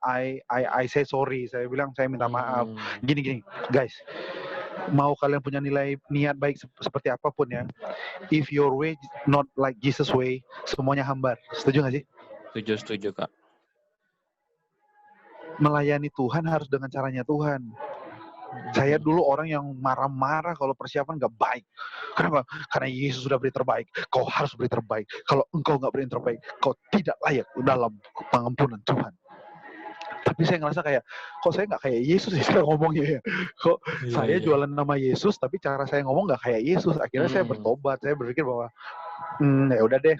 I say sorry. Saya bilang saya minta maaf. Gini, guys. Mau kalian punya niat baik seperti apapun ya. If your way not like Jesus way, semuanya hambar. Setuju nggak sih? Setuju Kak. Melayani Tuhan harus dengan caranya Tuhan. Saya dulu orang yang marah-marah kalau persiapan gak baik. Kenapa? Karena Yesus sudah beri terbaik. Kau harus beri terbaik. Kalau engkau gak beri terbaik, kau tidak layak dalam pengampunan Tuhan. Tapi saya ngerasa kayak, kok saya gak kayak Yesus ya saya ngomongnya ya. Kok saya jualan nama Yesus, tapi cara saya ngomong gak kayak Yesus. Akhirnya saya bertobat. Saya berpikir bahwa, ya udah deh.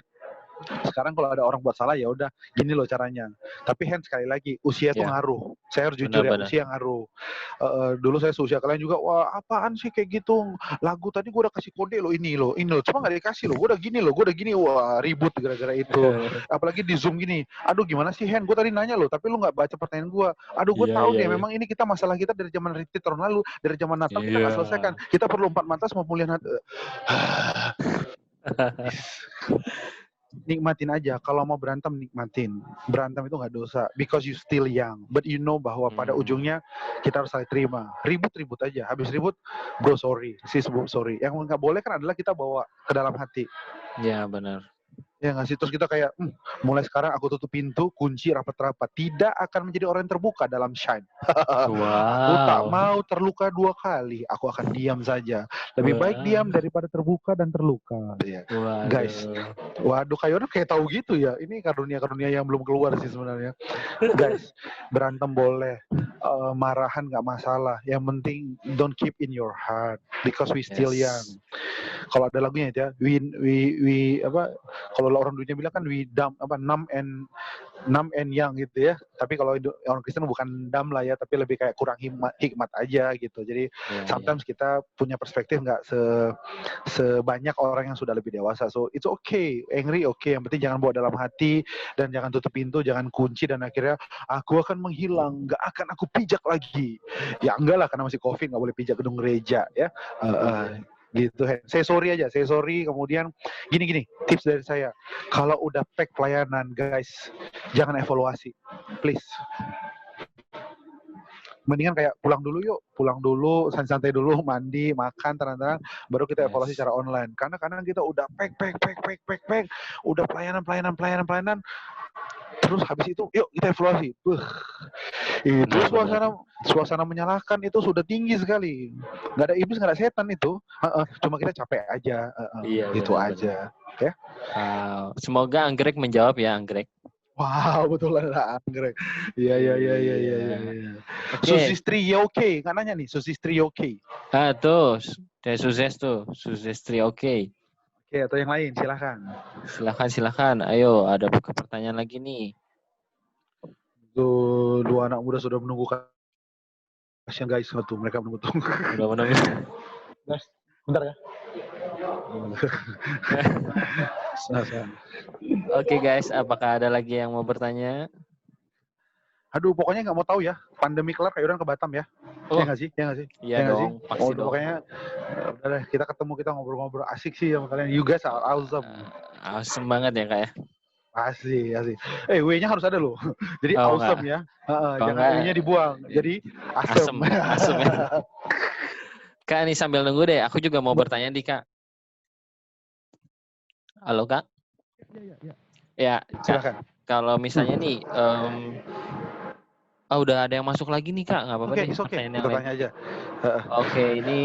Sekarang kalau ada orang buat salah ya udah gini loh caranya. Tapi sekali lagi usia tuh ngaruh. Saya harus jujur usia ngaruh. Dulu saya seusia kalian juga, wah apaan sih kayak gitu. Lagu tadi gue udah kasih kode loh ini loh. Cuma nggak dikasih loh. Gue udah gini. Wah ribut gara-gara itu. Apalagi di Zoom gini. Aduh gimana sih gue tadi nanya loh, tapi lu nggak baca pertanyaan gue. Aduh gue tahu nih memang ini kita masalah kita dari zaman retreat tahun lalu, dari zaman Natal kita nggak selesaikan. Kita perlu 4 mata sama pemulihan hati. Nikmatin aja. Kalau mau berantem, nikmatin. Berantem itu nggak dosa. Because you still young. But you know bahwa pada ujungnya kita harus saling terima. Ribut aja. Habis ribut, bro sorry. Sis sorry. Yang nggak boleh kan adalah kita bawa ke dalam hati. Ya benar. Ya nggak sih? Terus kita kayak, mulai sekarang aku tutup pintu, kunci rapat-rapat. Tidak akan menjadi orang yang terbuka dalam shine. Aku tak mau terluka 2 kali. Aku akan diam saja. Lebih baik diam daripada terbuka dan terluka. Ya. Guys, waduh Kak kayak tahu gitu ya. Ini karunia-karunia yang belum keluar sih sebenarnya. Guys, berantem boleh. Marahan nggak masalah. Yang penting don't keep in your heart. Because we still young. Kalau ada lagunya itu ya, we kalau orang dunia bilang kan numb and young gitu ya. Tapi kalau orang Kristen bukan dumb lah ya, tapi lebih kayak kurang hikmat aja gitu. Jadi sometimes kita punya perspektif nggak sebanyak orang yang sudah lebih dewasa. So it's okay, angry okay. Yang penting jangan bawa dalam hati dan jangan tutup pintu, jangan kunci dan akhirnya aku akan menghilang, nggak akan aku pijak lagi. Ya enggak lah karena masih COVID nggak boleh pijak gedung gereja ya. Gitu. Saya sorry kemudian gini tips dari saya, kalau udah pack pelayanan guys jangan evaluasi please, mendingan kayak pulang dulu santai dulu mandi makan tenang baru kita evaluasi secara online, karena kadang kita udah pack udah pelayanan terus habis itu yuk kita evaluasi. Itu suasana menyalahkan itu sudah tinggi sekali. Nggak ada iblis, nggak ada setan itu. Cuma kita capek aja. Itu aja. Ya. Semoga Anggrek menjawab ya Anggrek. Wow, betul lah Anggrek. Iya. Susistri oke. Nggak nanya nih, Susistri oke. Tuh. Susistri oke. Oke, atau yang lain, silakan. Ayo, ada pertanyaan lagi nih. Tuh, 2 anak muda sudah menunggu. Kasian guys, tuh mereka menunggu. Udah menunggu. Guys, bentar ya. Oke guys, apakah ada lagi yang mau bertanya? Aduh, pokoknya nggak mau tahu ya. Pandemi kelar kayak orang ke Batam ya. Ya nggak sih? Iya dong, pasti dong. Pokoknya udah deh, kita ketemu, kita ngobrol-ngobrol asik sih sama kalian. You guys are awesome. Awesome banget ya Kak ya. Asik. W-nya harus ada loh. Jadi awesome ya. Jangan W-nya dibuang. Jadi awesome. Awesome ya. Kak, ini sambil nunggu deh. Aku juga mau bertanya nih Kak. Halo Kak? Iya. Ya, silakan. Kalau misalnya nih, udah ada yang masuk lagi nih Kak, nggak apa-apa Oke, deh. it's okay. Pertanyaan yang Kita lain. tanya aja. Oke, ini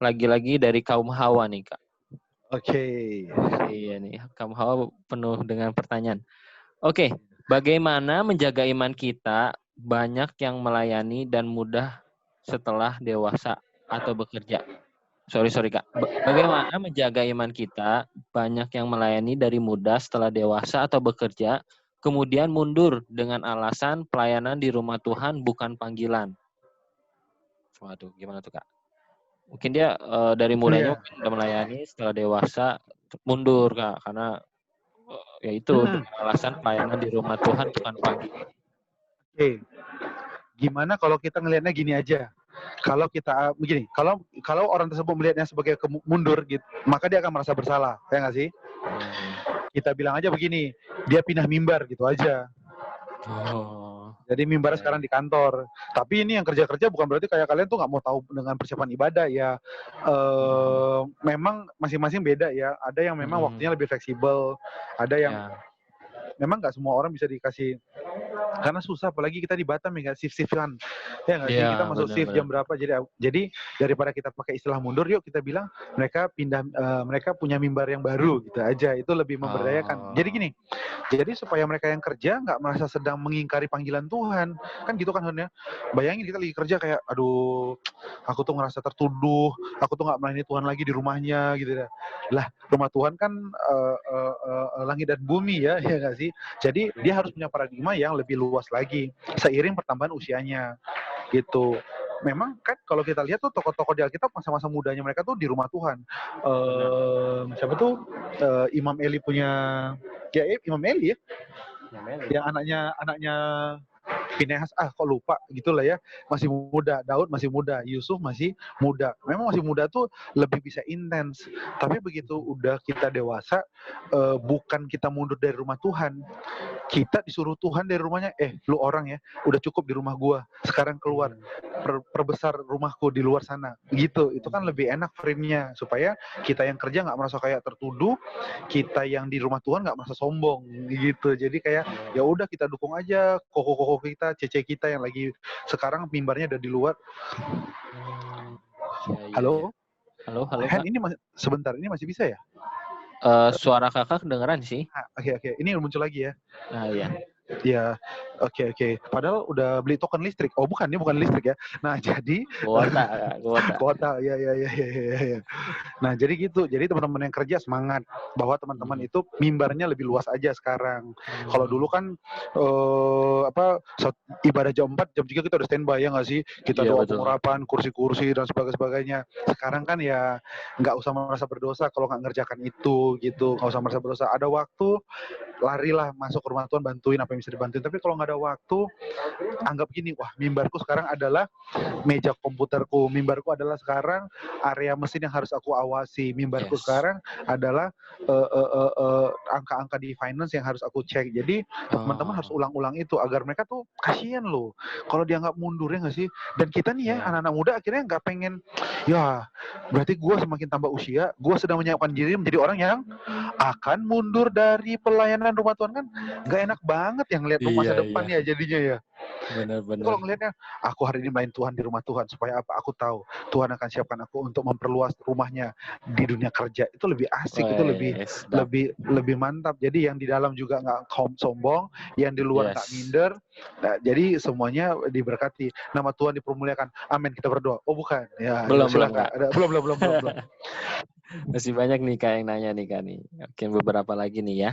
lagi-lagi dari kaum Hawa nih Kak. Oke. Iya nih, kaum Hawa penuh dengan pertanyaan. Oke, bagaimana menjaga iman kita banyak yang melayani dan mudah setelah dewasa atau bekerja? Sorry Kak. Bagaimana menjaga iman kita banyak yang melayani dari muda setelah dewasa atau bekerja, kemudian mundur dengan alasan pelayanan di rumah Tuhan bukan panggilan? Waduh, gimana tuh Kak? Mungkin dia dari mudanya mungkin udah melayani, setelah dewasa mundur Kak, karena ya itu dengan alasan pelayanan di rumah Tuhan bukan panggilan. Oke. Gimana kalau kita ngelihatnya gini aja? Kalau kita begini, kalau orang tersebut melihatnya sebagai mundur gitu, maka dia akan merasa bersalah, ya nggak sih? Kita bilang aja begini, dia pindah mimbar gitu aja. Jadi mimbar sekarang di kantor. Tapi ini yang kerja-kerja bukan berarti kayak kalian tuh nggak mau tahu dengan persiapan ibadah ya. Memang masing-masing beda ya. Ada yang memang waktunya lebih fleksibel, ada yang memang nggak semua orang bisa dikasih, karena susah, apalagi kita di Batam ya, shift-shiftan ya nggak sih, kita masuk shift jam berapa, jadi daripada kita pakai istilah mundur, yuk kita bilang mereka pindah, mereka punya mimbar yang baru gitu aja, itu lebih memberdayakan. Jadi gini, jadi supaya mereka yang kerja nggak merasa sedang mengingkari panggilan Tuhan, kan gitu kan Hun ya. Bayangin kita lagi kerja kayak, aduh aku tuh ngerasa tertuduh, aku tuh nggak melayani Tuhan lagi di rumahnya gitu ya. Lah rumah Tuhan kan langit dan bumi ya nggak sih. Jadi dia harus punya paradigma yang lebih luas lagi seiring pertambahan usianya gitu. Memang kan kalau kita lihat tuh tokoh-tokoh di Alkitab masa-masa mudanya mereka tuh di rumah Tuhan. Siapa tuh Imam Eli punya Imam Eli ya, yang anaknya Pinehas, kok lupa gitulah ya, masih muda. Daud masih muda, Yusuf masih muda. Memang masih muda tuh lebih bisa intens. Tapi begitu udah kita dewasa, bukan kita mundur dari rumah Tuhan, kita disuruh Tuhan dari rumahnya, lu orang ya, udah cukup di rumah gua, sekarang keluar, perbesar rumahku di luar sana, gitu. Itu kan lebih enak frame-nya, supaya kita yang kerja nggak merasa kayak tertuduh, kita yang di rumah Tuhan nggak merasa sombong, gitu. Jadi kayak ya udah kita dukung aja koko-koko kita, cece kita yang lagi sekarang mimbarnya udah di luar. Halo? Halo. Hen, ini sebentar, ini masih bisa ya? Suara kakak kedengeran sih. Oke. Ini muncul lagi ya? Iya. Ya, oke. Padahal udah beli token listrik. Oh bukan, ini bukan listrik ya. Nah jadi kuota. Ya. Nah jadi gitu. Jadi teman-teman yang kerja semangat bahwa teman-teman itu mimbarnya lebih luas aja sekarang. Kalau dulu kan ibadah jam 4, jam 3 kita udah standby ya nggak sih? Kita doa pengurapan, kursi-kursi dan sebagainya. Sekarang kan ya nggak usah merasa berdosa kalau nggak ngerjakan itu gitu. Nggak usah merasa berdosa. Ada waktu, larilah masuk ke rumah Tuhan, bantuin apa yang bisa dibantuin. Tapi kalau nggak ada waktu, anggap gini, wah mimbarku sekarang adalah meja komputerku, mimbarku adalah sekarang area mesin yang harus aku awasi, mimbarku sekarang adalah angka-angka di finance yang harus aku cek. Jadi teman-teman harus ulang-ulang itu agar mereka tuh kasihan loh kalau dia nggak mundur, ya nggak sih. Dan kita nih ya anak-anak muda akhirnya nggak pengen, ya berarti gue semakin tambah usia, gue sedang menyiapkan diri menjadi orang yang akan mundur dari pelayanan rumah Tuhan. Kan nggak enak banget yang lihat masa depan ya jadinya ya. Benar. Kalau ngelihatnya, aku hari ini main Tuhan di rumah Tuhan, supaya apa? Aku tahu Tuhan akan siapkan aku untuk memperluas rumahnya di dunia kerja. Itu lebih asik, itu lebih mantap. Jadi yang di dalam juga nggak sombong, yang di luar nggak minder. Nah, jadi semuanya diberkati. Nama Tuhan dipermuliakan. Amin. Kita berdoa. Oh bukan? Ya. Belum. Belum. Masih banyak nih Kak yang nanya nih Kak nih. Oke, beberapa lagi nih ya.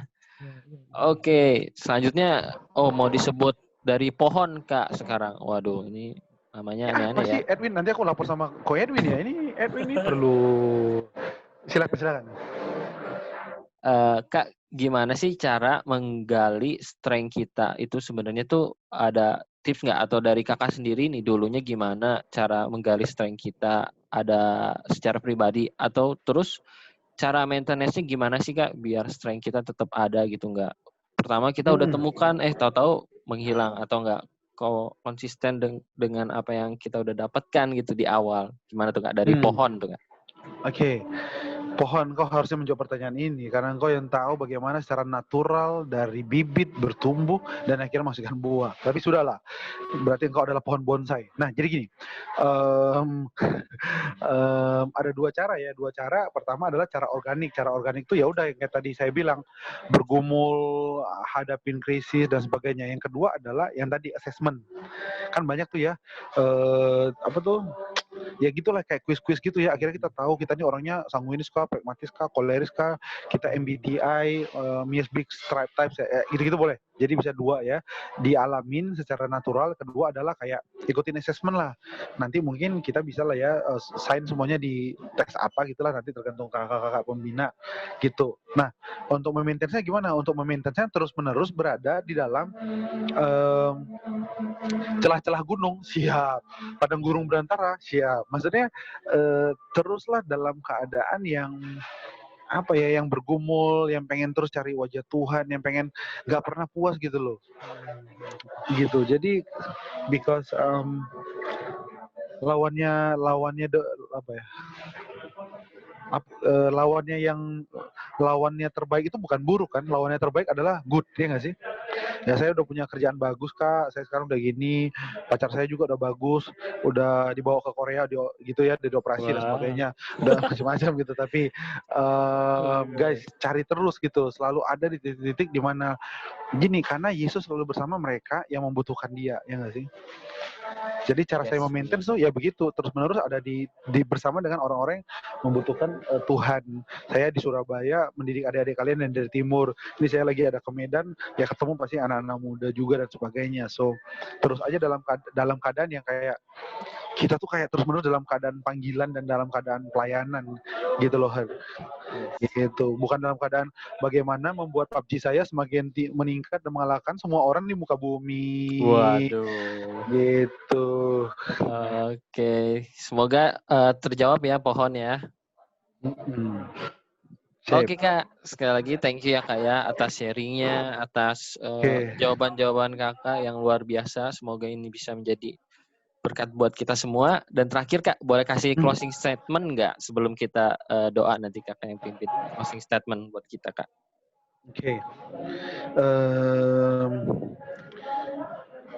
Oke, selanjutnya mau disebut dari pohon Kak sekarang. Waduh, ini namanya aneh-aneh ya. Edwin, nanti aku lapor sama Ko Edwin ya. Ini Edwin ini perlu. Silakan. Kak, gimana sih cara menggali strength kita? Itu sebenarnya tuh ada tips nggak? Atau dari kakak sendiri nih dulunya gimana cara menggali strength kita? Ada secara pribadi atau terus cara maintenance-nya gimana sih Kak biar strength kita tetap ada gitu nggak? Pertama kita udah temukan tahu-tahu menghilang atau nggak konsisten dengan apa yang kita udah dapatkan gitu di awal. Gimana tuh Kak dari pohon tuh Kak? Oke. Pohon, kau harusnya menjawab pertanyaan ini karena engkau yang tahu bagaimana secara natural dari bibit bertumbuh dan akhirnya menghasilkan buah. Tapi sudahlah, berarti engkau adalah pohon bonsai. Nah, jadi gini, ada dua cara ya. Dua cara. Pertama adalah cara organik. Cara organik itu ya udah yang kayak tadi saya bilang, bergumul, hadapin krisis dan sebagainya. Yang kedua adalah yang tadi assessment. Kan banyak tuh ya, apa tuh? Ya gitulah kayak kuis-kuis gitu ya. Akhirnya kita tahu kita ini orangnya sanguinis kah, pragmatis kah, koleris kah, kita MBTI, Myers-Briggs types ya, gitu-gitu boleh. Jadi bisa dua ya, dialamin secara natural. Kedua adalah kayak ikutin assessment lah. Nanti mungkin kita bisa lah ya sign semuanya di tes apa gitulah, nanti tergantung kakak-kakak pembina gitu. Nah, untuk memaintainnya gimana? Untuk memaintainnya terus-menerus berada di dalam celah-celah gunung, siap. Padang gurung berantara, siap. Maksudnya teruslah dalam keadaan yang apa ya, yang bergumul, yang pengen terus cari wajah Tuhan, yang pengen nggak pernah puas gitu loh. Gitu. Jadi because lawannya apa ya? Lawannya terbaik itu bukan buruk kan, lawannya terbaik adalah good, ya nggak sih? Ya saya udah punya kerjaan bagus kak, saya sekarang udah gini, pacar saya juga udah bagus, udah dibawa ke Korea gitu ya, dioperasi dan sebagainya, udah macam-macam gitu. Tapi guys, cari terus gitu, selalu ada di titik-titik di mana gini, karena Yesus selalu bersama mereka yang membutuhkan Dia, ya nggak sih? Jadi cara saya memaintain tuh ya begitu, terus-menerus ada di bersama dengan orang-orang yang membutuhkan Tuhan. Saya di Surabaya mendidik adik-adik kalian yang dari timur. Ini saya lagi ada ke Medan, ya ketemu pasti anak-anak muda juga dan sebagainya. So terus aja dalam keadaan yang kayak kita tuh kayak terus-menerus dalam keadaan panggilan dan dalam keadaan pelayanan gitu loh. Gitu. Bukan dalam keadaan bagaimana membuat PUBG saya semakin meningkat dan mengalahkan semua orang di muka bumi. Waduh. Gitu. Oke, semoga terjawab ya pohon ya. Oke Kak, sekali lagi thank you ya Kak ya atas sharingnya, atas jawaban-jawaban Kakak yang luar biasa. Semoga ini bisa menjadi berkat buat kita semua. Dan terakhir Kak, boleh kasih closing statement nggak sebelum kita doa nanti Kakak yang pimpin closing statement buat kita Kak? Oke.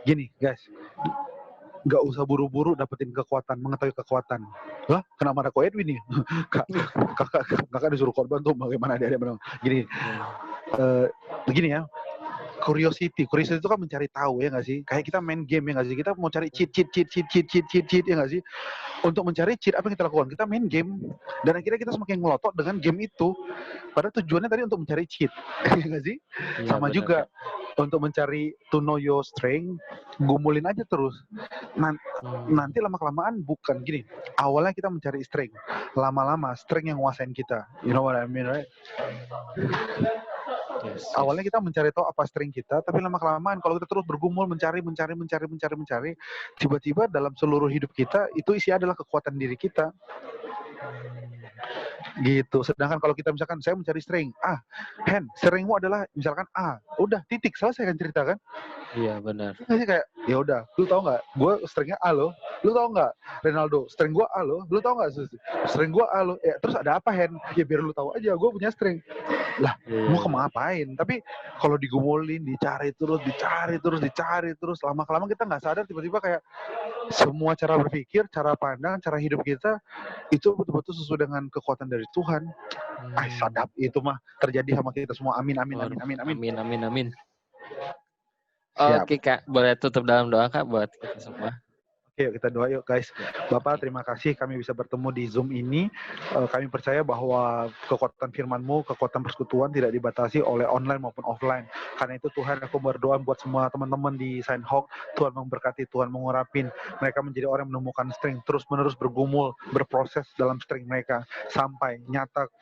Gini guys, nggak usah buru-buru dapetin kekuatan, mengetahui kekuatan. Lah, kenapa ada Ko Edwin nih? Kakak disuruh korban tuh bagaimana dia bilang. Gini, begini ya. Curiosity itu kan mencari tahu ya nggak sih? Kayak kita main game ya nggak sih? Kita mau cari cheat ya nggak sih? Untuk mencari cheat apa yang kita lakukan? Kita main game dan akhirnya kita semakin melotot dengan game itu. Padahal tujuannya tadi untuk mencari cheat, ya nggak sih? Ya, sama bener, juga untuk mencari to know your strength, gumulin aja terus. Nanti lama-kelamaan bukan gini. Awalnya kita mencari strength, lama-lama strength yang nguasain kita. You know what I mean, right? Yes. Awalnya kita mencari tahu apa strength kita, tapi lama-kelamaan kalau kita terus bergumul mencari, tiba-tiba dalam seluruh hidup kita itu isi adalah kekuatan diri kita. Gitu. Sedangkan kalau kita misalkan saya mencari strength, strengthmu adalah misalkan udah titik, selesai kan cerita kan? Iya benar. Jadi kayak ya udah, lu tau nggak? Gue strengthnya A loh. Lu tau nggak? Ronaldo, strength gue A loh. Lu tau nggak? Strength gue A loh. Ya terus ada apa Hen? Ya biar lu tahu aja, gue punya strength. Lah, mau kemapain? Tapi kalau digumulin, dicari terus, lama-lama kita nggak sadar tiba-tiba kayak semua cara berpikir, cara pandang, cara hidup kita itu betul-betul sesuai dengan kekuatan dari Tuhan. Sadap itu mah terjadi sama kita semua. Amin. Oke Kak, boleh tutup dalam doa Kak buat kita semua. Oke, kita doa yuk guys. Bapak, terima kasih kami bisa bertemu di Zoom ini. Kami percaya bahwa kekuatan firman-Mu, kekuatan persekutuan tidak dibatasi oleh online maupun offline. Karena itu Tuhan, aku berdoa buat semua teman-teman di Sign-Hawk. Tuhan memberkati, Tuhan mengurapin. Mereka menjadi orang yang menemukan strength, terus-menerus bergumul, berproses dalam strength mereka. Sampai nyata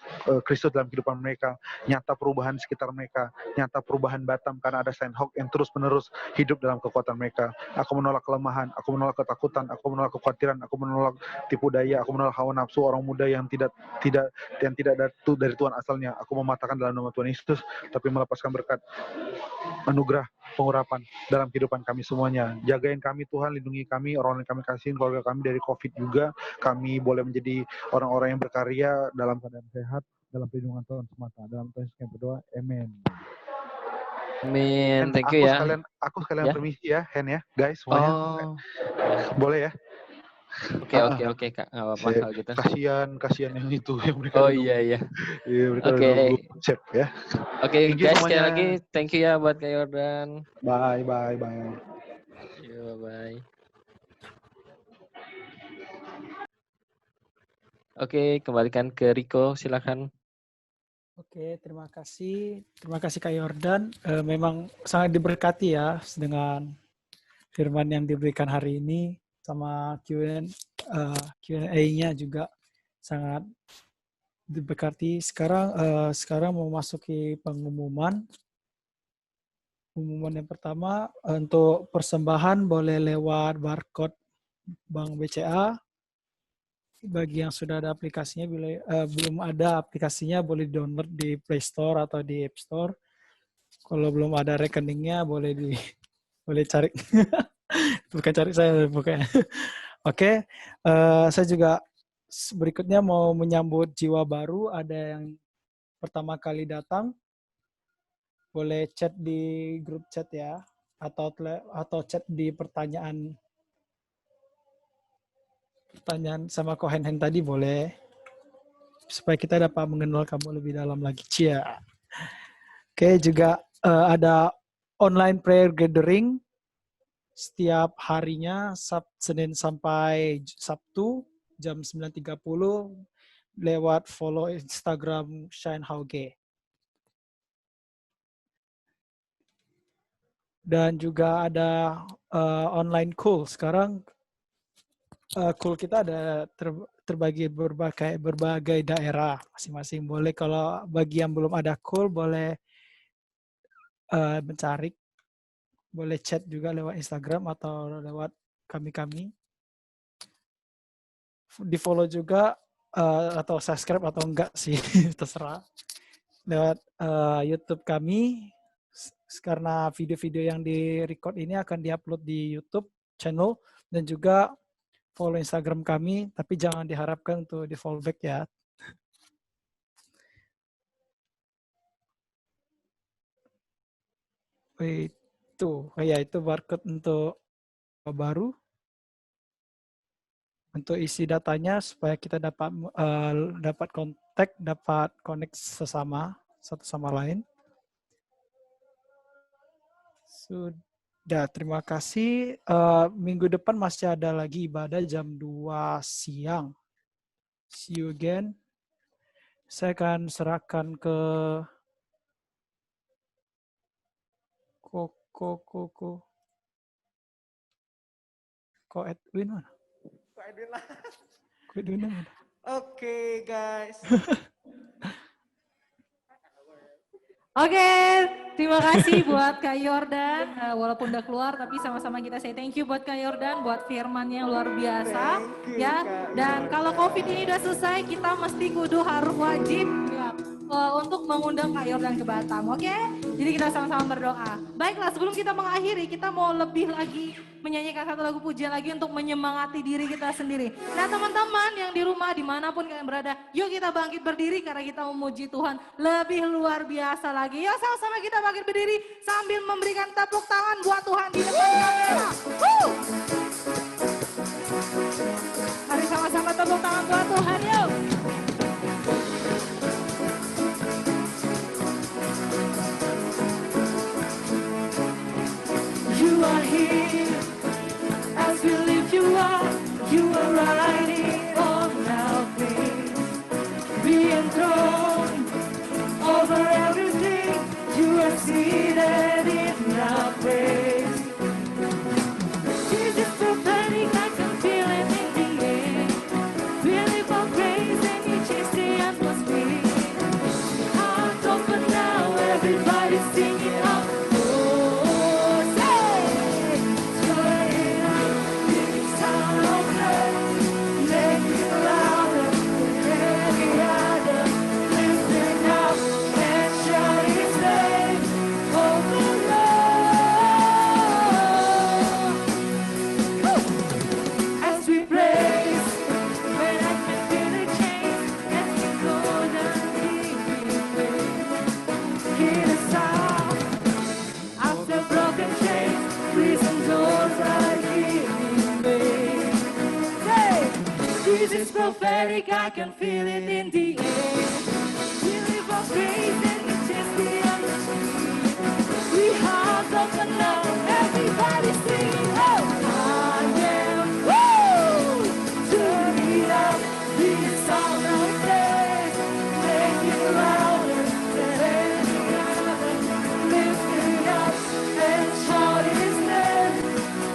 Kristus dalam kehidupan mereka. Nyata perubahan sekitar mereka. Nyata perubahan Batam karena ada Sign-Hawk yang terus-menerus hidup dalam kekuatan mereka. Aku menolak kelemahan, aku menolak ketakutan, ketakutan, aku menolak kekhawatiran, aku menolak tipu daya, aku menolak hawa nafsu orang muda yang tidak dari Tuhan asalnya. Aku mematahkan dalam nama Tuhan Yesus, tapi melepaskan berkat anugerah pengurapan dalam kehidupan kami semuanya. Jagain kami Tuhan, lindungi kami, orang yang kami kasihin, keluarga kami dari COVID juga. Kami boleh menjadi orang-orang yang berkarya dalam keadaan sehat, dalam perlindungan Tuhan semata. Dalam Tuhan Yesus kami berdoa, amin. Amin, thank you ya. Aku sekalian permisi ya, Hen ya, guys semuanya. Boleh ya? Oke Kak, nggak apa-apa kalau gitu. Kasihan yang itu yang mereka. Iya. Mereka udah cek ya. Oke guys, sekali lagi thank you ya buat Kak Yordan. Bye. Yo, bye. Oke, kembalikan ke Rico, silakan. Oke, terima kasih Kak Yordan. Memang sangat diberkati ya dengan firman yang diberikan hari ini, sama Q&A-nya juga sangat diberkati. Sekarang mau masuki pengumuman. Pengumuman yang pertama, untuk persembahan boleh lewat barcode Bank BCA. Bagi yang sudah ada aplikasinya, belum ada aplikasinya boleh download di Play Store atau di App Store. Kalau belum ada rekeningnya boleh cari. Bukan cari saya, bukan. Oke, saya juga berikutnya mau menyambut jiwa baru. Ada yang pertama kali datang, boleh chat di grup chat ya, atau chat di pertanyaan sama Kohen tadi boleh, supaya kita dapat mengenal kamu lebih dalam lagi. Cia. Oke, juga ada online prayer gathering setiap harinya, Senin sampai Sabtu jam 9.30 lewat follow Instagram Shine Hauge. Dan juga ada online call. Sekarang call kita ada terbagi berbagai daerah masing-masing. Boleh kalau bagi yang belum ada call boleh mencari, boleh chat juga lewat Instagram atau lewat kami. Di follow juga atau subscribe atau enggak sih terserah lewat YouTube kami, karena video-video yang di-record ini akan di-upload di YouTube channel, dan juga follow Instagram kami, tapi jangan diharapkan untuk di-follow back ya. Itu barcode untuk baru. Untuk isi datanya supaya kita dapat kontak, dapat connect satu sama lain. Sudah, terima kasih. Minggu depan masih ada lagi ibadah jam 2 siang. See you again. Saya akan serahkan ke Ko Edwin mana? Ko Edwin mana? Oke, guys. Oke, terima kasih buat Kak Yordan. Walaupun udah keluar, tapi sama-sama kita say thank you buat Kak Yordan, buat firman-nya yang luar biasa. Ya, dan kalau COVID ini udah selesai, kita mesti kudu harus wajib ya, untuk mengundang Kak Yordan ke Batam. Oke? Jadi kita sama-sama berdoa. Baiklah, sebelum kita mengakhiri, kita mau lebih lagi menyanyikan satu lagu pujian lagi untuk menyemangati diri kita sendiri. Nah teman-teman yang di rumah dimanapun kalian berada, yuk kita bangkit berdiri karena kita memuji Tuhan lebih luar biasa lagi. Yuk sama-sama kita bangkit berdiri sambil memberikan tepuk tangan buat Tuhan di depan kamera. Mari sama-sama tepuk tangan buat Tuhan yuk. You are here. As we lift you up, you are riding on our feet. Be enthroned over everything. You are seated in our praise. Jesus, prophetic, I can feel it in the air. We lift our praise and you change the atmosphere. Hearts open now, everybody singing out. Time Jesus prophetic, I can feel it in the air. We live our faith and we chase the unseen. We have open up, everybody singing, oh, I am, woo! Turn it up, this sound of praise, make it louder than any other. Lift it up and shout His name.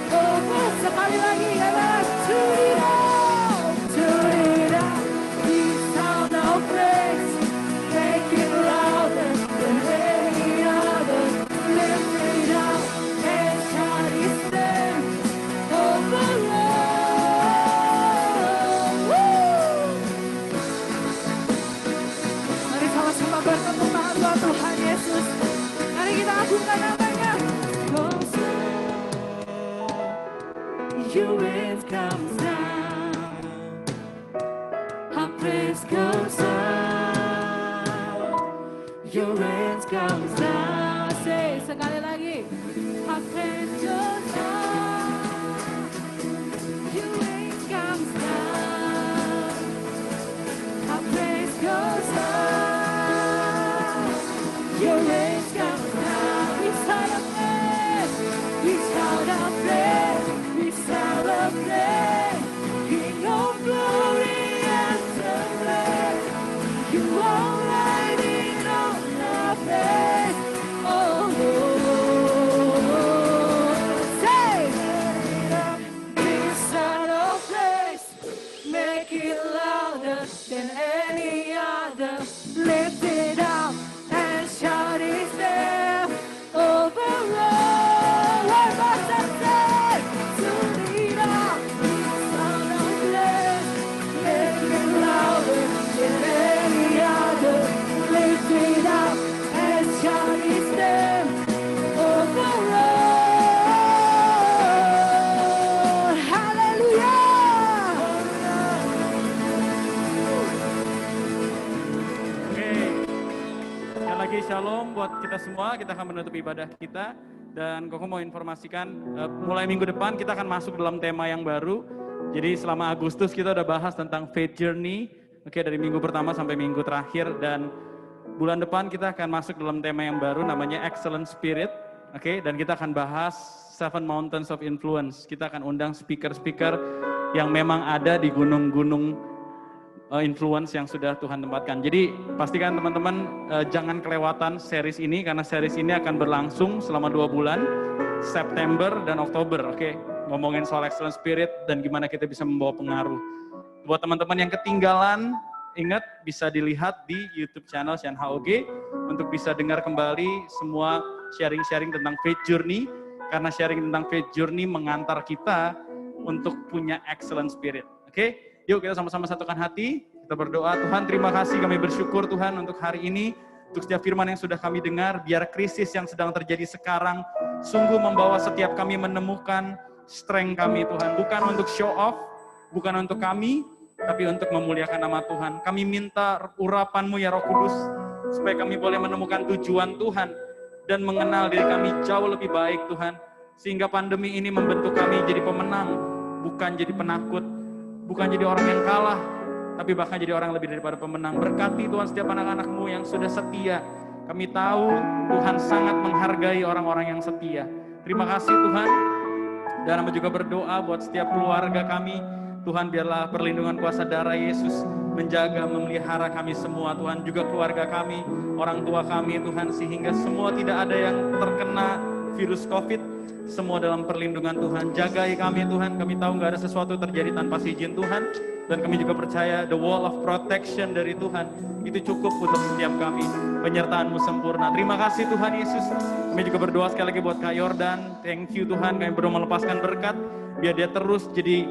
Oh, sekali lagi, hebat, turn it up, this sound of praise, make it louder than any other. Lift it up and shout His name. Oh, mari sama-sama bertepuk tangan buat Tuhan Yesus. Mari kita agungkan namanya. Your wind comes down, our praise goes up. Your wind comes down. Say sekali lagi, our praise goes up. Your wind comes down, our praise goes up. Your wind comes down. We celebrate, we celebrate. We celebrate, King of glory and celebrate. You are riding on the face. Oh, say, this sound of praise, make it louder than any other. Lift it up and shout His name over all. One more time, say. Lift it up and shout His name over all. Hallelujah. Oke, sekali lagi shalom buat kita semua. Kita akan menutup ibadah kita. Dan Koko mau informasikan, mulai minggu depan kita akan masuk dalam tema yang baru. Jadi selama Agustus kita udah bahas tentang faith journey. Oke, dari minggu pertama sampai minggu terakhir. Dan bulan depan kita akan masuk dalam tema yang baru namanya Excellent Spirit. Oke, dan kita akan bahas 7 Mountains of Influence. Kita akan undang speaker-speaker yang memang ada di gunung-gunung influence yang sudah Tuhan tempatkan. Jadi pastikan teman-teman jangan kelewatan series ini, karena series ini akan berlangsung selama 2 bulan, September dan Oktober. Oke, ngomongin soal Excellent Spirit dan gimana kita bisa membawa pengaruh. Buat teman-teman yang ketinggalan, ingat bisa dilihat di YouTube channel Shan HOG untuk bisa dengar kembali semua sharing-sharing tentang faith journey, karena sharing tentang faith journey mengantar kita untuk punya excellent spirit. Oke? Yuk kita sama-sama satukan hati, kita berdoa. Tuhan, terima kasih, kami bersyukur Tuhan untuk hari ini, untuk setiap firman yang sudah kami dengar. Biar krisis yang sedang terjadi sekarang sungguh membawa setiap kami menemukan strength kami Tuhan, bukan untuk show off, bukan untuk kami, tapi untuk memuliakan nama Tuhan. Kami minta urapan-Mu ya Roh Kudus, supaya kami boleh menemukan tujuan Tuhan dan mengenal diri kami jauh lebih baik Tuhan, sehingga pandemi ini membentuk kami jadi pemenang, bukan jadi penakut, bukan jadi orang yang kalah, tapi bahkan jadi orang lebih daripada pemenang. Berkati Tuhan setiap anak-anak-Mu yang sudah setia. Kami tahu Tuhan sangat menghargai orang-orang yang setia. Terima kasih Tuhan. Dan kami juga berdoa buat setiap keluarga kami. Tuhan, biarlah perlindungan kuasa darah Yesus menjaga, memelihara kami semua Tuhan, juga keluarga kami, orang tua kami Tuhan, sehingga semua tidak ada yang terkena virus COVID, semua dalam perlindungan Tuhan. Jagai kami Tuhan, kami tahu nggak ada sesuatu terjadi tanpa izin Tuhan, dan kami juga percaya the wall of protection dari Tuhan itu cukup untuk setiap kami. Penyertaan-Mu sempurna. Terima kasih Tuhan Yesus. Kami juga berdoa sekali lagi buat Kak Yordan. Thank you Tuhan, kami berdoa melepaskan berkat biar dia terus jadi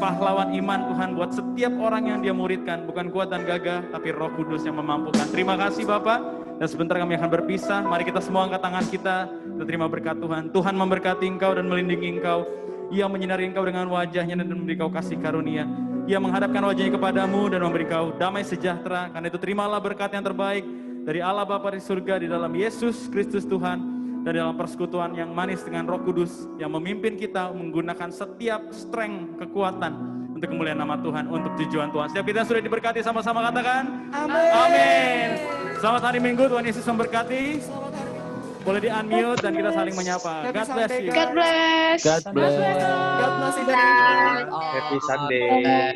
pahlawan iman Tuhan buat setiap orang yang dia muridkan. Bukan kuat dan gagah, tapi Roh Kudus yang memampukan. Terima kasih Bapak. Dan sebentar kami akan berpisah. Mari kita semua angkat tangan kita terima berkat Tuhan. Tuhan memberkati engkau dan melindungi engkau. Ia menyinari engkau dengan wajahnya dan memberi kau kasih karunia. Ia menghadapkan wajahnya kepadamu dan memberi kau damai sejahtera. Karena itu terimalah berkat yang terbaik dari Allah Bapa di surga, di dalam Yesus Kristus Tuhan, dan dalam persekutuan yang manis dengan Roh Kudus yang memimpin kita menggunakan setiap strength, kekuatan untuk kemuliaan nama Tuhan, untuk tujuan Tuhan. Setiap kita sudah diberkati, sama-sama katakan amin. Selamat hari Minggu, Tuhan Yesus memberkati. Boleh di-unmute dan kita saling menyapa. God bless you. God bless. God bless. God bless. Happy Sunday.